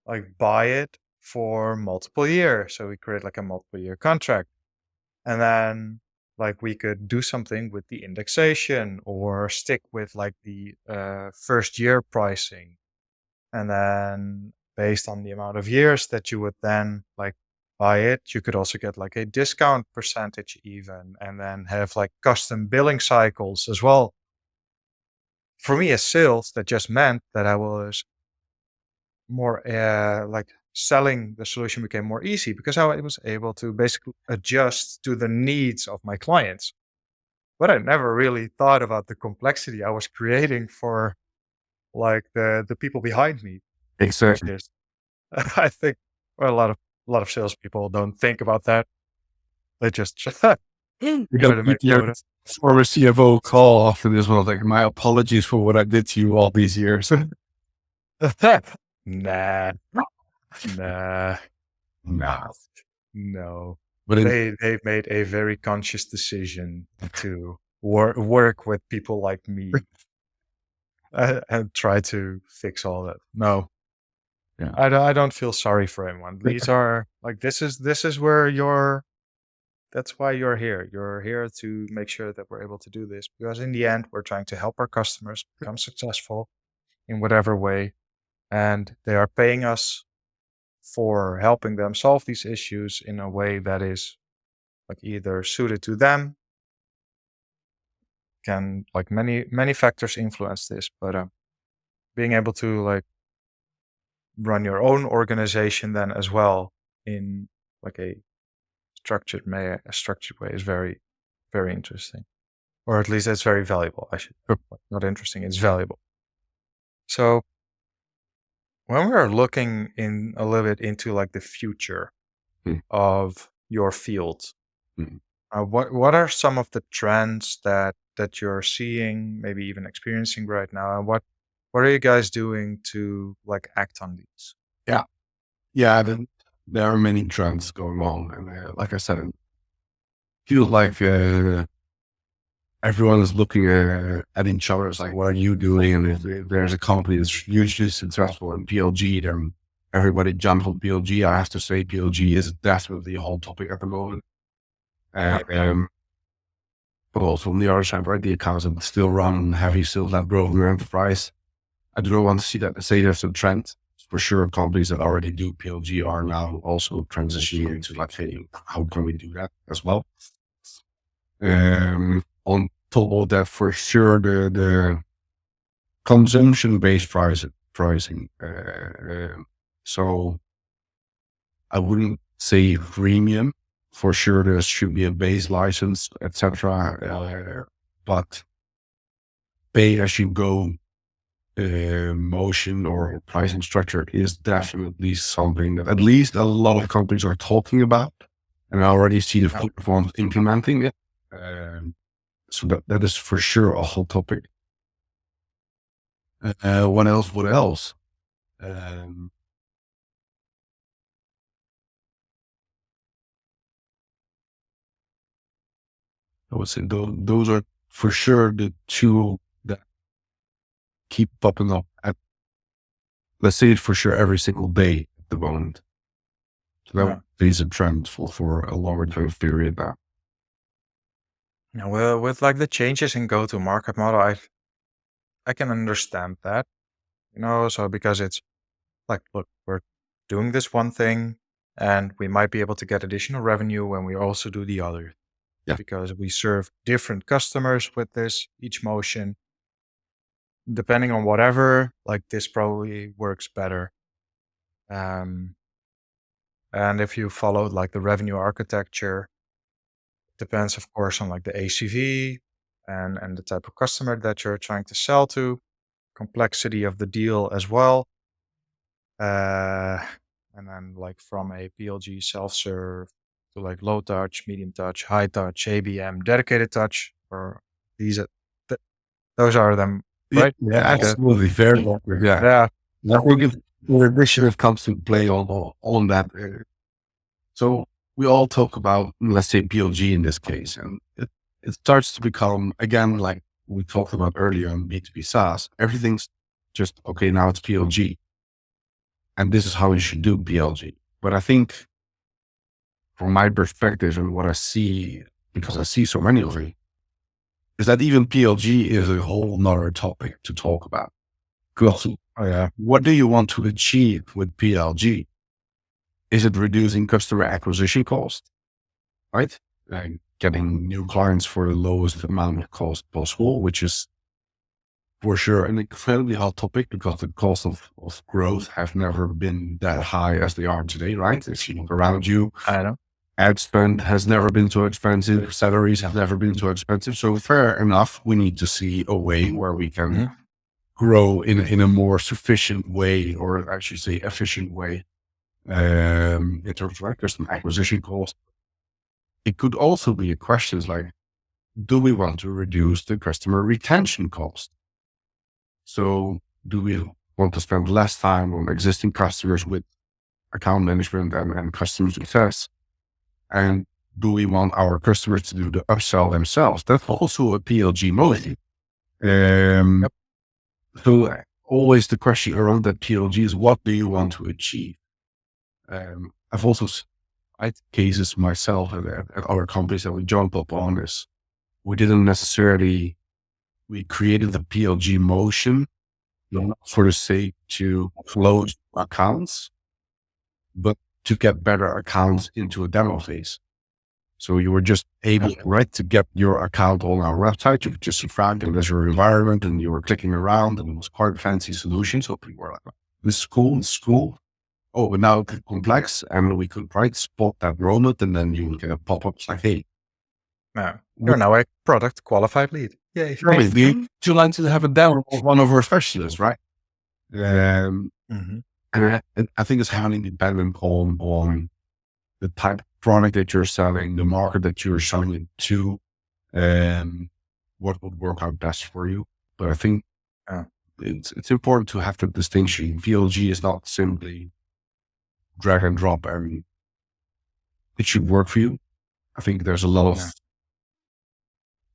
Speaker 1: like buy it for multiple years. So we create like a multiple year contract. And then like we could do something with the indexation or stick with like the first year pricing. And then based on the amount of years that you would then like buy it, you could also get like a discount percentage even, and then have like custom billing cycles as well. For me as sales, that just meant that I was more like selling the solution became more easy because I was able to basically adjust to the needs of my clients. But I never really thought about the complexity I was creating for like the people behind me, which
Speaker 2: Exactly.
Speaker 1: is I think well, a lot of salespeople don't think about that. They just try
Speaker 2: You're gonna
Speaker 1: to
Speaker 2: give
Speaker 1: make
Speaker 2: your
Speaker 1: quota.
Speaker 2: former CFO call after this one. Like, my apologies for what I did to you all these years.
Speaker 1: Nah, nah,
Speaker 2: Nah.
Speaker 1: no.
Speaker 2: But in
Speaker 1: They made a very conscious decision to work with people like me and try to fix all that. No,
Speaker 2: yeah.
Speaker 1: I don't feel sorry for anyone. These are like this is where you're. That's why you're here. You're here to make sure that we're able to do this because in the end, we're trying to help our customers become successful in whatever way, and they are paying us for helping them solve these issues in a way that is like either suited to them. Can like many factors influence this, but being able to like run your own organization then as well in like a structured way is very interesting, or at least it's very valuable. I should not interesting. It's valuable. So when we're looking in a little bit into like the future
Speaker 2: Mm,
Speaker 1: of your field,
Speaker 2: mm.
Speaker 1: what are some of the trends that you're seeing, maybe even experiencing right now, and what are you guys doing to like act on these?
Speaker 2: Yeah. Yeah. There are many trends going on. And like I said, it feels like everyone is looking at each other. It's like, what are you doing? And if there's a company that's hugely successful in PLG, then everybody jumps on PLG. I have to say, PLG is definitely a hot topic at the moment. Um, but also on the other side, right, the accounts that still run heavy, still have growth in their enterprise. I do not want to see that. Say there's a trend. For sure, companies that already do PLG are now also transitioning into like, hey, how can we do that as well? On top of that, for sure, the consumption-based pricing. So I wouldn't say freemium. For sure, there should be a base license, etc. But pay as you go motion or pricing structure is definitely something that at least a lot of companies are talking about, and I already see the
Speaker 1: Yeah.
Speaker 2: platforms implementing it. So that is for sure a hot topic. What else? What else? Um, I would say those are for sure the two that keep popping up at, let's say it for sure, every single day at the moment. So
Speaker 1: Yeah.
Speaker 2: that is a trend for a longer term period now.
Speaker 1: Now, well, with like the changes in go-to-market model, I can understand that, so because it's like, look, we're doing this one thing, and we might be able to get additional revenue when we also do the other,
Speaker 2: Yeah.
Speaker 1: because we serve different customers with this each motion. Depending on whatever, like this probably works better. Um, And if you followed like the revenue architecture, depends of course on like the ACV and the type of customer that you're trying to sell to, complexity of the deal as well. Uh, and then like from a PLG self-serve to like low touch, medium touch, high touch, ABM, dedicated touch, or these are th- those are them,
Speaker 2: Yeah,
Speaker 1: right?
Speaker 2: yeah,
Speaker 1: Like the
Speaker 2: absolutely. Very awkward. Yeah.
Speaker 1: yeah,
Speaker 2: I think this should have comes to play on that. So we all talk about, let's say, PLG in this case, and it starts to become, again, like we talked about earlier on B2B SaaS, everything's just, okay, now it's PLG. And this is how you should do PLG. But I think from my perspective and what I see, because I see so many of it, is that even PLG is a whole nother topic to talk about. Because
Speaker 1: oh yeah,
Speaker 2: what do you want to achieve with PLG? Is it reducing customer acquisition cost, right? Like getting new clients for the lowest amount of cost possible, which is for sure an incredibly hot topic because the cost of growth have never been that high as they are today, right? If you look around you,
Speaker 1: I know.
Speaker 2: ad spend has never been so expensive. Salaries have never been so expensive. So fair enough, we need to see a way where we can
Speaker 1: Mhm.
Speaker 2: grow in a more sufficient way, or I should say efficient way, in terms of customer acquisition cost. It could also be a question like, do we want to reduce the customer retention cost? So do we want to spend less time on existing customers with account management and customer success? And do we want our customers to do the upsell themselves? That's also a PLG mode. Um,
Speaker 1: Yep.
Speaker 2: so always the question around that PLG is, what do you want to achieve? I've also had cases myself at other companies that we jumped up on is we didn't necessarily, we created the PLG motion not for the sake to close accounts, but to get better accounts into a demo phase. So you were just able, right, to get your account on our website. You could just subscribe to your environment and you were clicking around and it was quite a fancy solution. So people were like, this is cool, it's cool. Oh, but now it's complex. And we could, right, spot that moment. And then you would get a pop-up like, hey,
Speaker 1: Yeah. You're
Speaker 2: what
Speaker 1: now a product qualified lead. Yay.
Speaker 2: would you like to have a demo of one of our specialists, right? Um,
Speaker 1: hmm
Speaker 2: and I think it's highly dependent on the type of product that you're selling, the market that you're selling it to, and what would work out best for you. But I think
Speaker 1: Yeah.
Speaker 2: it's important to have the distinction. VLG is not simply drag and drop and it should work for you. I think there's a lot
Speaker 1: Yeah.
Speaker 2: of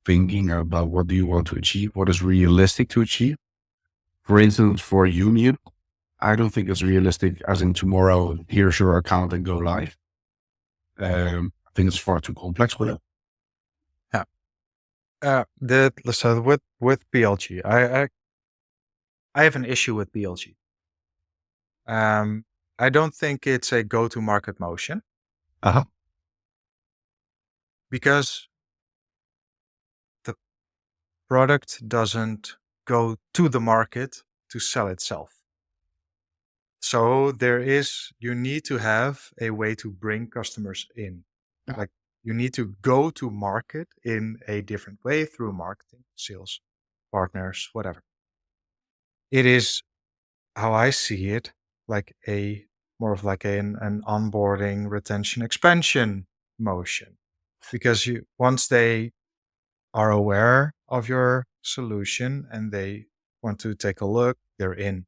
Speaker 2: thinking about what do you want to achieve, what is realistic to achieve. For instance, for Younium, I don't think it's realistic as in tomorrow, here's your account and go live. I think it's far too complex for that.
Speaker 1: Yeah. So with PLG, I have an issue with PLG. I don't think it's a go-to-market motion
Speaker 2: Uh-huh.
Speaker 1: because the product doesn't go to the market to sell itself. So you need to have a way to bring customers in. Like you need to go to market in a different way through marketing, sales, partners, whatever. It is how I see it, like a more of like an onboarding, retention, expansion motion. Because you once they are aware of your solution and they want to take a look, they're in.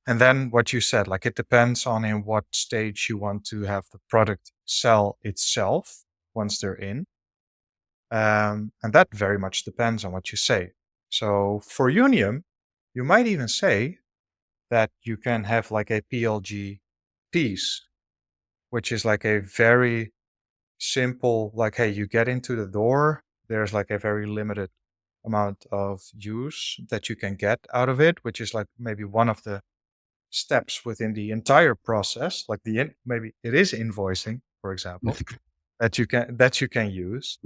Speaker 1: And then what you said, like it depends on in what stage you want to have the product sell itself once they're in. And that very much depends on what you say. So for Younium, you might even say that you can have like a PLG piece, which is like a very simple, like, hey, you get into the door, there's like a very limited amount of use that you can get out of it, which is like maybe one of the steps within the entire process, like maybe it is invoicing, for example, that you can use.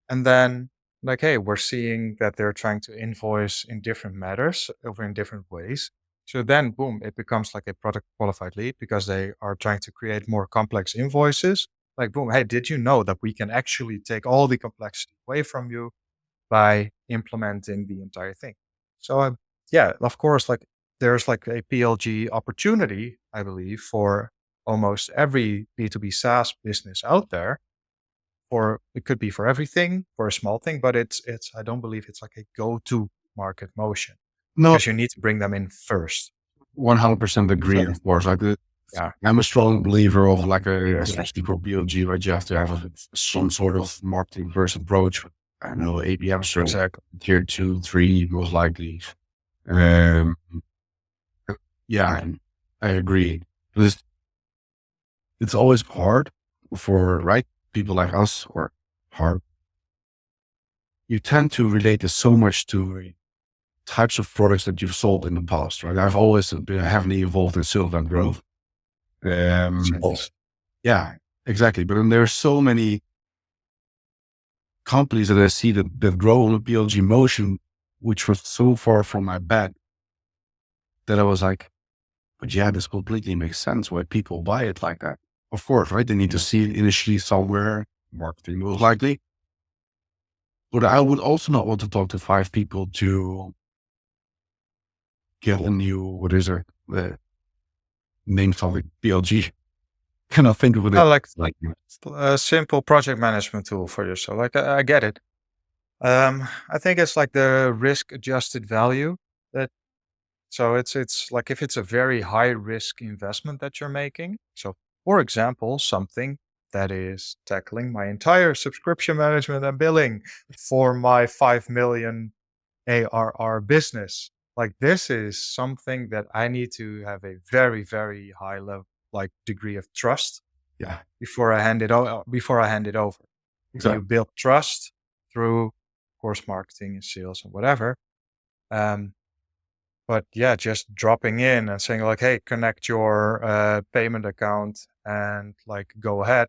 Speaker 1: And then like, hey, we're seeing that they're trying to invoice in different matters over in different ways. So then, boom, it becomes like a product qualified lead because they are trying to create more complex invoices. Like, boom, hey, did you know that we can actually take all the complexity away from you by implementing the entire thing? So, yeah, of course, like there's like a PLG opportunity, I believe, for almost every B2B SaaS business out there. Or it could be for everything, for a small thing, but it's I don't believe it's like a go-to market motion
Speaker 2: No,
Speaker 1: because you need to bring them in first.
Speaker 2: 100% agree, of course.
Speaker 1: Yeah,
Speaker 2: I'm a strong believer of especially for BLG, right? You have to have some sort of marketing first approach. I know ABM, so
Speaker 1: exactly.
Speaker 2: tier 2, 3, most likely. Um, yeah, I agree. It's, it's always hard for, right, people like us, or hard. You tend to relate this so much to types of products that you've sold in the past, right? I've always been heavily involved in sales and growth. Um,
Speaker 1: Sales.
Speaker 2: yeah, exactly. But then there are so many companies that I see that grow on a PLG motion, which was so far from my bed that I was like, but yeah, this completely makes sense why people buy it like that. Of course, right? They need to see it initially somewhere, marketing most likely. But I would also not want to talk to 5 people to get a new, what is it? The name something PLG. Cannot think of it.
Speaker 1: Like
Speaker 2: Like,
Speaker 1: a simple project management tool for yourself. Like I get it. I think it's like the risk adjusted value that so it's like if it's a very high risk investment that you're making. So for example, something that is tackling my entire subscription management and billing for my 5 million ARR business. Like this is something that I need to have a very, very high level, like degree of trust
Speaker 2: yeah,
Speaker 1: before I hand it over. And you
Speaker 2: exactly.
Speaker 1: build trust through, of course, marketing and sales and whatever. Um, but yeah, just dropping in and saying like, "Hey, connect your payment account and like go ahead."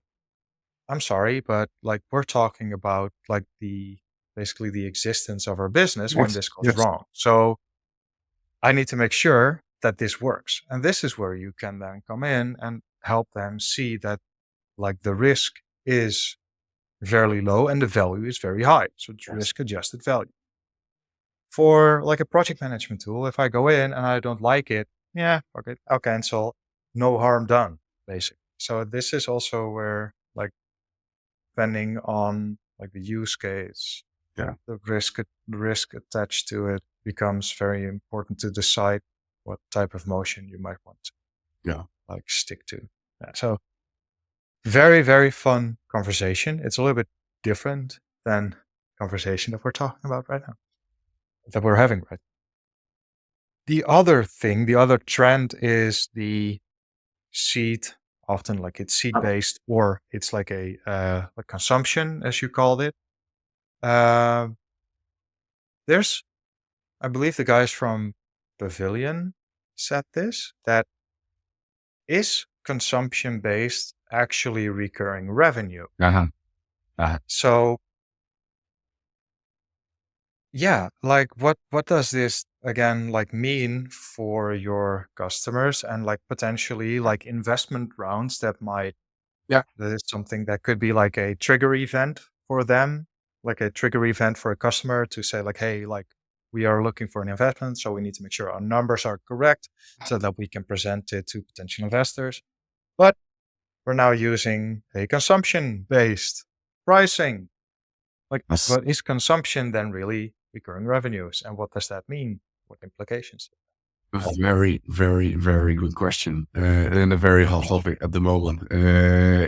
Speaker 1: I'm sorry, but like we're talking about like the basically the existence of our business when
Speaker 2: Yes,
Speaker 1: this goes
Speaker 2: yes,
Speaker 1: wrong. So I need to make sure that this works, and this is where you can then come in and help them see that like the risk is fairly low and the value is very high. So it's
Speaker 2: yes.
Speaker 1: risk adjusted value. For like a project management tool, if I go in and I don't like it, yeah, okay, I'll cancel. No harm done, basically. So this is also where like depending on like the use case,
Speaker 2: Yeah,
Speaker 1: the risk attached to it becomes very important to decide what type of motion you might want to
Speaker 2: yeah.
Speaker 1: like stick to. Yeah, so very, very fun conversation. It's a little bit different than conversation that we're talking about right now, that we're having right. The other thing, the other trend is the seed. Often, like it's seed based, or it's like a consumption, as you called it. Uh, there's, I believe, the guys from Pavilion said this. That is consumption based, actually recurring revenue.
Speaker 2: Uh-huh. Uh-huh.
Speaker 1: So yeah, like what does this again like mean for your customers and like potentially like investment rounds that might
Speaker 2: Yeah.
Speaker 1: that is something that could be like a trigger event for them, like a trigger event for a customer to say like, hey, like we are looking for an investment, so we need to make sure our numbers are correct so that we can present it to potential investors. But we're now using a consumption based pricing. Like,
Speaker 2: That's
Speaker 1: but is consumption then really recurring revenues? And what does that mean? What implications?
Speaker 2: a very, very, very good question, and a very hot topic at the moment.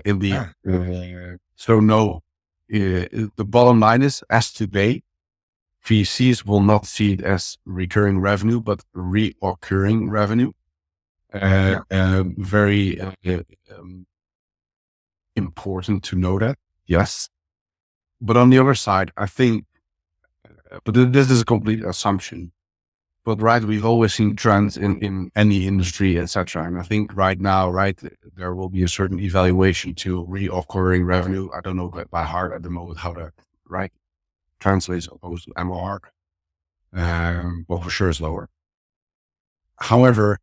Speaker 2: Indeed.
Speaker 1: Yeah.
Speaker 2: So no, the bottom line is, as today, VCs will not see it as recurring revenue, but reoccurring revenue.
Speaker 1: Yeah.
Speaker 2: Very important to know that. Yes. But on the other side, I think, this is a complete assumption. But right, we've always seen trends in any industry, etc. And I think right now, right, there will be a certain evaluation to reoccurring revenue. I don't know by heart at the moment how that right translates opposed to MOR, but for sure it's lower. However,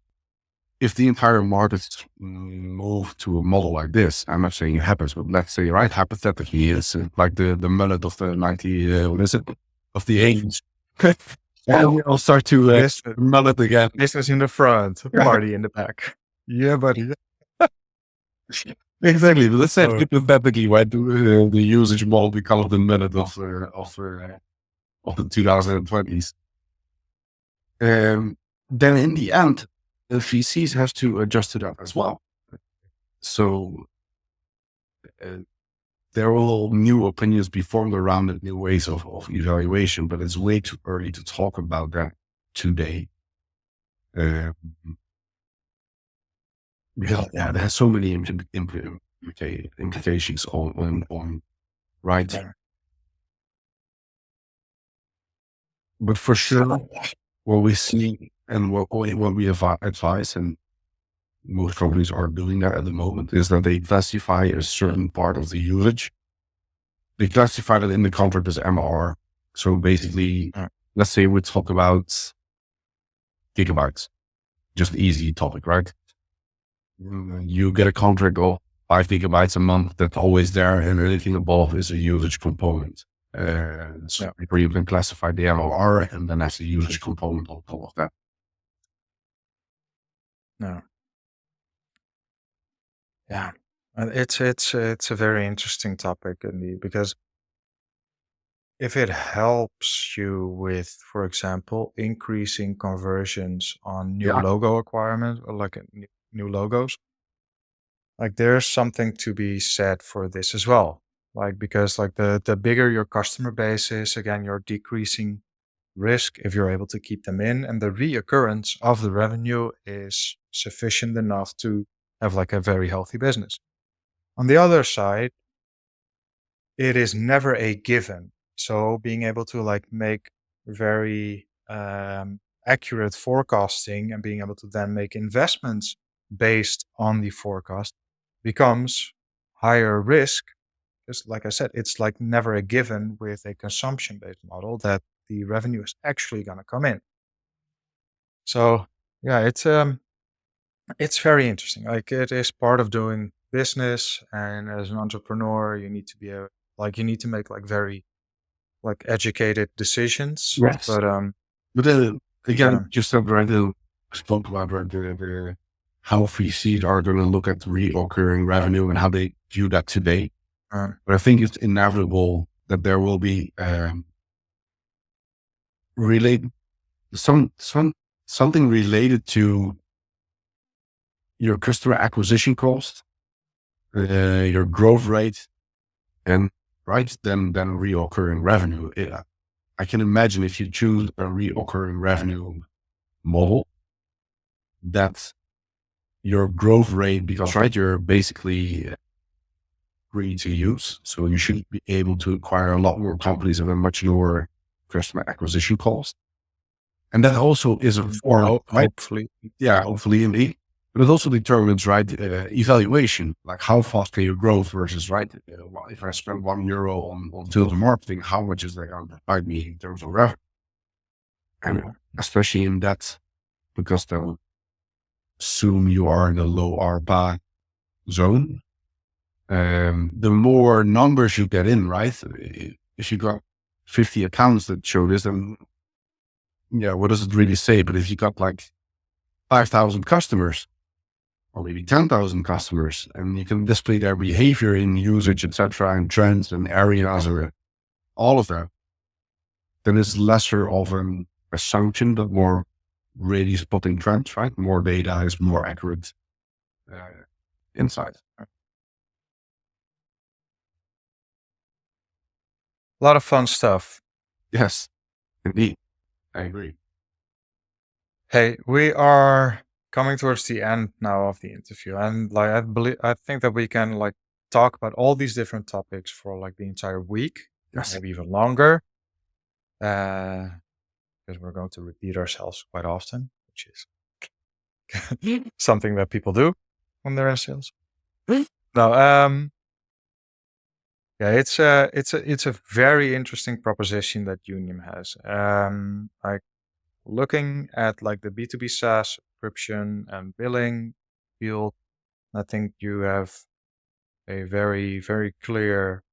Speaker 2: if the entire market move to a model like this, I'm not saying it happens, but let's say, right, hypothetically, it's like the mullet of the 90, what is it, of the 80s. And we all start to
Speaker 1: Business,
Speaker 2: mullet again.
Speaker 1: business in the front, party in the back. Yeah, buddy.
Speaker 2: Exactly. But let's say
Speaker 1: Oh,
Speaker 2: hypothetically, right, the usage model becomes the mullet of the 2020s. Then in the end, the VCs has to adjust to that as well. So uh, there will new opinions be formed around it, new ways of evaluation, but it's way too early to talk about that today. Uh, yeah, there's so many implications on right.
Speaker 1: yeah.
Speaker 2: But for sure, what we see and what we advise, and most companies are doing that at the moment, is that they classify a certain part of the usage. They classify it in the contract as MR. So basically,
Speaker 1: Yeah.
Speaker 2: let's say we talk about gigabytes, just easy topic, right? You get a contract of 5 gigabytes a month that's always there, and anything above is a usage component. So
Speaker 1: Yeah.
Speaker 2: you can classify the MRR and then as a usage component on top of that.
Speaker 1: No. Yeah. And it's a very interesting topic indeed, because if it helps you with, for example, increasing conversions on new
Speaker 2: Yeah.
Speaker 1: logo acquirement or like new logos, like there's something to be said for this as well. Like because like the bigger your customer base is, again, you're decreasing risk if you're able to keep them in, and the reoccurrence of the revenue is sufficient enough to have like a very healthy business. On the other side, it is never a given. So being able to like make very accurate forecasting and being able to then make investments based on the forecast becomes higher risk. Because like I said, it's like never a given with a consumption based model that the revenue is actually going to come in. So yeah, it's very interesting. Like it is part of doing business, and as an entrepreneur, you need to be like you need to make like very like educated decisions.
Speaker 2: Yes.
Speaker 1: But
Speaker 2: But
Speaker 1: yeah,
Speaker 2: again, just said right, spoke about right, how VCs are going to look at recurring revenue and how they view that today.
Speaker 1: um,
Speaker 2: But I think it's inevitable that there will be relate something related to your customer acquisition cost, your growth rate, and right then reoccurring revenue. I can imagine if you choose a reoccurring revenue model, that your growth rate, because right, you're basically free to use, so you should be able to acquire a lot more companies at a much lower customer acquisition cost. And that also is a form, right?
Speaker 1: hopefully,
Speaker 2: Yeah, hopefully indeed. But it also determines, right, evaluation, like how fast can you grow versus, right, well, if I spend €1 on sales and marketing, how much is that going to provide me in terms of revenue? And especially in that, because they'll assume you are in a low ARPA zone, the more numbers you get in, right? If you got 50 accounts that show this, then yeah, what does it really say? But if you got like 5,000 customers, or maybe 10,000 customers, and you can display their behavior in usage, etc., and trends and areas, or all of that, then it's lesser of an assumption, but more really spotting trends, right? More data is more accurate uh, insight.
Speaker 1: a lot of fun stuff.
Speaker 2: Yes, indeed. I agree.
Speaker 1: Hey, we are coming towards the end now of the interview, and like I think that we can like talk about all these different topics for like the entire week,
Speaker 2: Yes.
Speaker 1: maybe even longer, because we're going to repeat ourselves quite often, which is something that people do when they're in sales. No, yeah, it's a very interesting proposition that Younium has. Like looking at like the B2B SaaS subscription and billing field. I think you have a very, very clear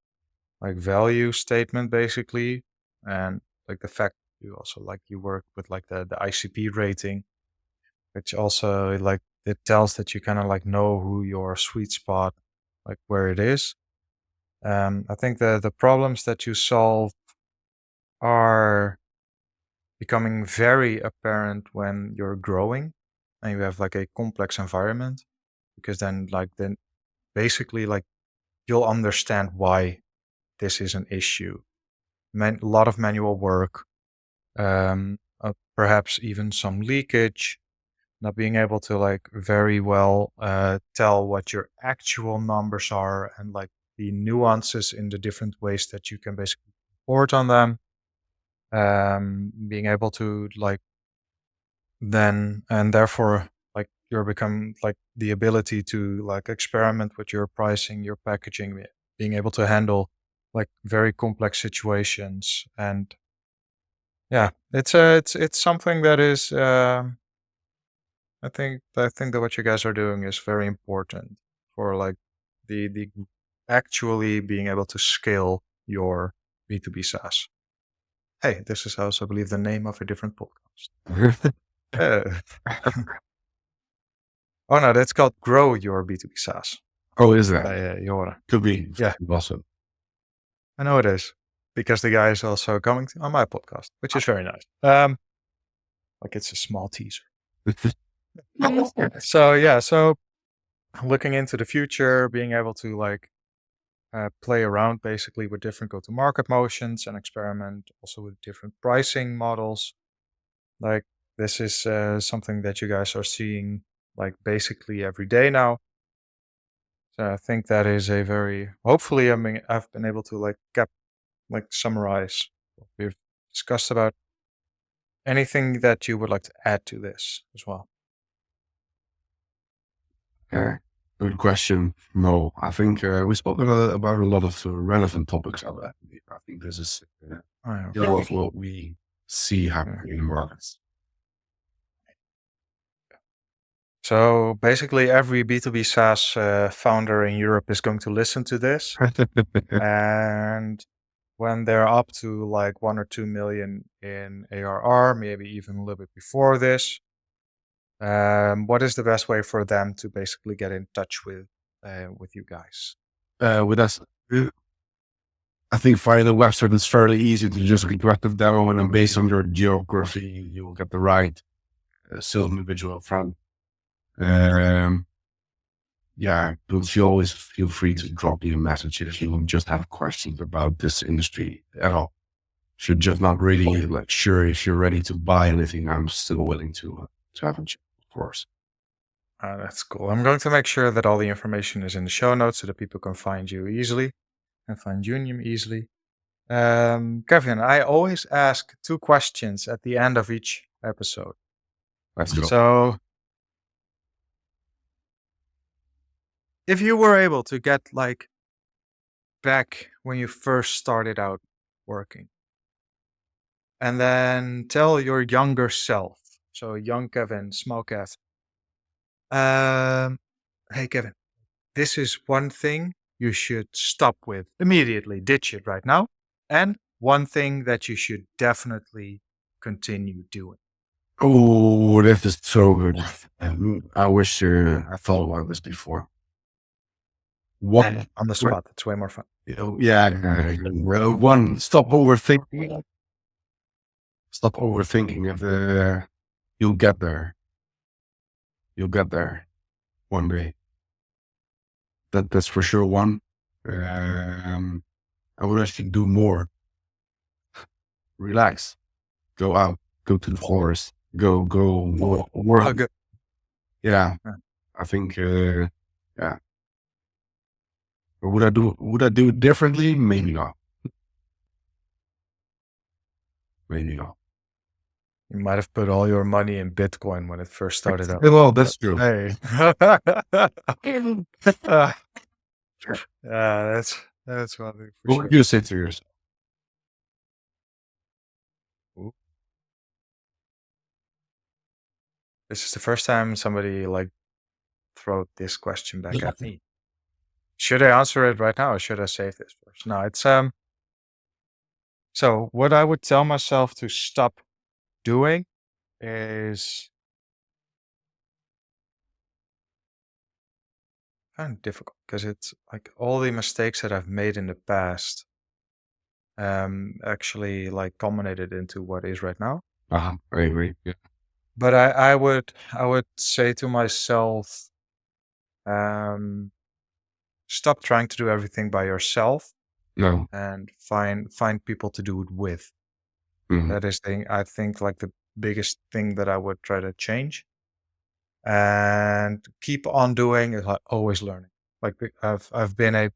Speaker 1: like value statement basically. And like the fact you also like you work with like the ICP rating, which also like it tells that you kind of like know who your sweet spot, like where it is. I think the problems that you solve are becoming very apparent when you're growing and you have like a complex environment, because then basically like you'll understand why this is an issue. A lot of manual work, perhaps even some leakage, not being able to like very well tell what your actual numbers are and like the nuances in the different ways that you can basically report on them. Being able to like then and therefore like you're become like the ability to like experiment with your pricing, your packaging, being able to handle like very complex situations. And yeah, it's something that is I think that what you guys are doing is very important for like the actually being able to scale your B2B SaaS. Hey, this is also, I believe, the name of a different podcast. Uh, oh no, that's called Grow Your B2B SaaS
Speaker 2: Oh, is that?
Speaker 1: by Jora.
Speaker 2: Could be
Speaker 1: Yeah,
Speaker 2: awesome.
Speaker 1: I know it is because the guy is also coming on my podcast, which is very nice. Like it's a small teaser. So yeah, so looking into the future, being able to like play around basically with different go-to-market motions and experiment also with different pricing models. Like this is something that you guys are seeing like basically every day now. So I think that is a very hopefully I mean I've been able to like summarize what we've discussed about. Anything that you would like to add to this as well?
Speaker 2: Good question. No, I think we spoke about a lot of relevant topics. I think this is
Speaker 1: Oh, yeah,
Speaker 2: a lot of what we see
Speaker 1: yeah.
Speaker 2: happening in the markets.
Speaker 1: So basically, every B2B SaaS founder in Europe is going to listen to this. And when they're up to like 1 or 2 million in ARR, maybe even a little bit before this, what is the best way for them to basically get in touch with you guys?
Speaker 2: With us, I think via the website, it's fairly easy to just request them down, and based on your geography, you will get the right sales individual from. Yeah, but you always feel free to drop me a message if you just have questions about this industry at all. If you're just not really like sure if you're ready to buy anything, I'm still willing to have a chat, of course.
Speaker 1: That's cool. I'm going to make sure that all the information is in the show notes so that people can find you easily and find Younium easily. Kevin, I always ask 2 questions at the end of each episode.
Speaker 2: Let's go.
Speaker 1: So, if you were able to get like back when you first started out working and then tell your younger self, so young Kevin, small cat, hey Kevin, this is one thing you should stop with immediately, ditch it right now, and one thing that you should definitely continue doing.
Speaker 2: Oh, this is so good. I wish I thought about this before. One,
Speaker 1: On the spot, it's way more fun.
Speaker 2: yeah, one, stop overthinking. Stop overthinking. If you'll get there, you'll get there one day. That's for sure. One, I would actually do more. Relax, go out, go to the forest, go
Speaker 1: Oh,
Speaker 2: work.
Speaker 1: good.
Speaker 2: Yeah,
Speaker 1: Yeah.
Speaker 2: I think, yeah. Or would I do it differently? Maybe not. Maybe not.
Speaker 1: You might have put all your money in Bitcoin when it first started out.
Speaker 2: Well, that's true.
Speaker 1: Hey. Yeah, that's one thing for
Speaker 2: What
Speaker 1: sure.
Speaker 2: would you say to yourself?
Speaker 1: Ooh. This is the first time somebody like throw this question back at me. Should I answer it right now or should I save this first? No, it's so what I would tell myself to stop doing is kind of difficult because it's like all the mistakes that I've made in the past actually like culminated into what is right now.
Speaker 2: I agree. Yeah.
Speaker 1: But I would say to myself, um, stop trying to do everything by yourself
Speaker 2: No.
Speaker 1: and find people to do it with.
Speaker 2: Mhm.
Speaker 1: That is I think like the biggest thing that I would try to change and keep on doing is like always learning. Like I've been a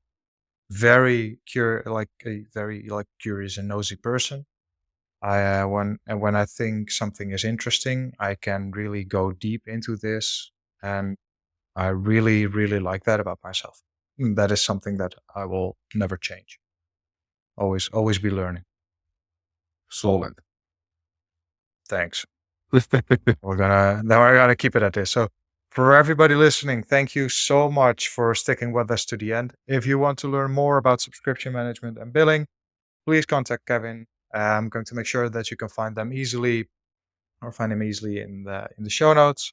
Speaker 1: very like curious and nosy person. When I think something is interesting, I can really go deep into this, and I really like that about myself. That is something that I will never change. Always be learning.
Speaker 2: Solid.
Speaker 1: Thanks. We're gonna keep it at this. So for everybody listening, thank you so much for sticking with us to the end. If you want to learn more about subscription management and billing, please contact Kevin. I'm going to make sure that you can find them easily or find him easily in the show notes.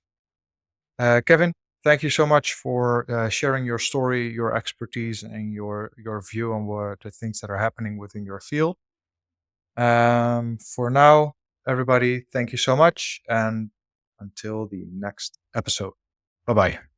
Speaker 1: Kevin, thank you so much for sharing your story, your expertise, and your view on what the things that are happening within your field. For now, everybody, thank you so much, and until the next episode. Bye bye.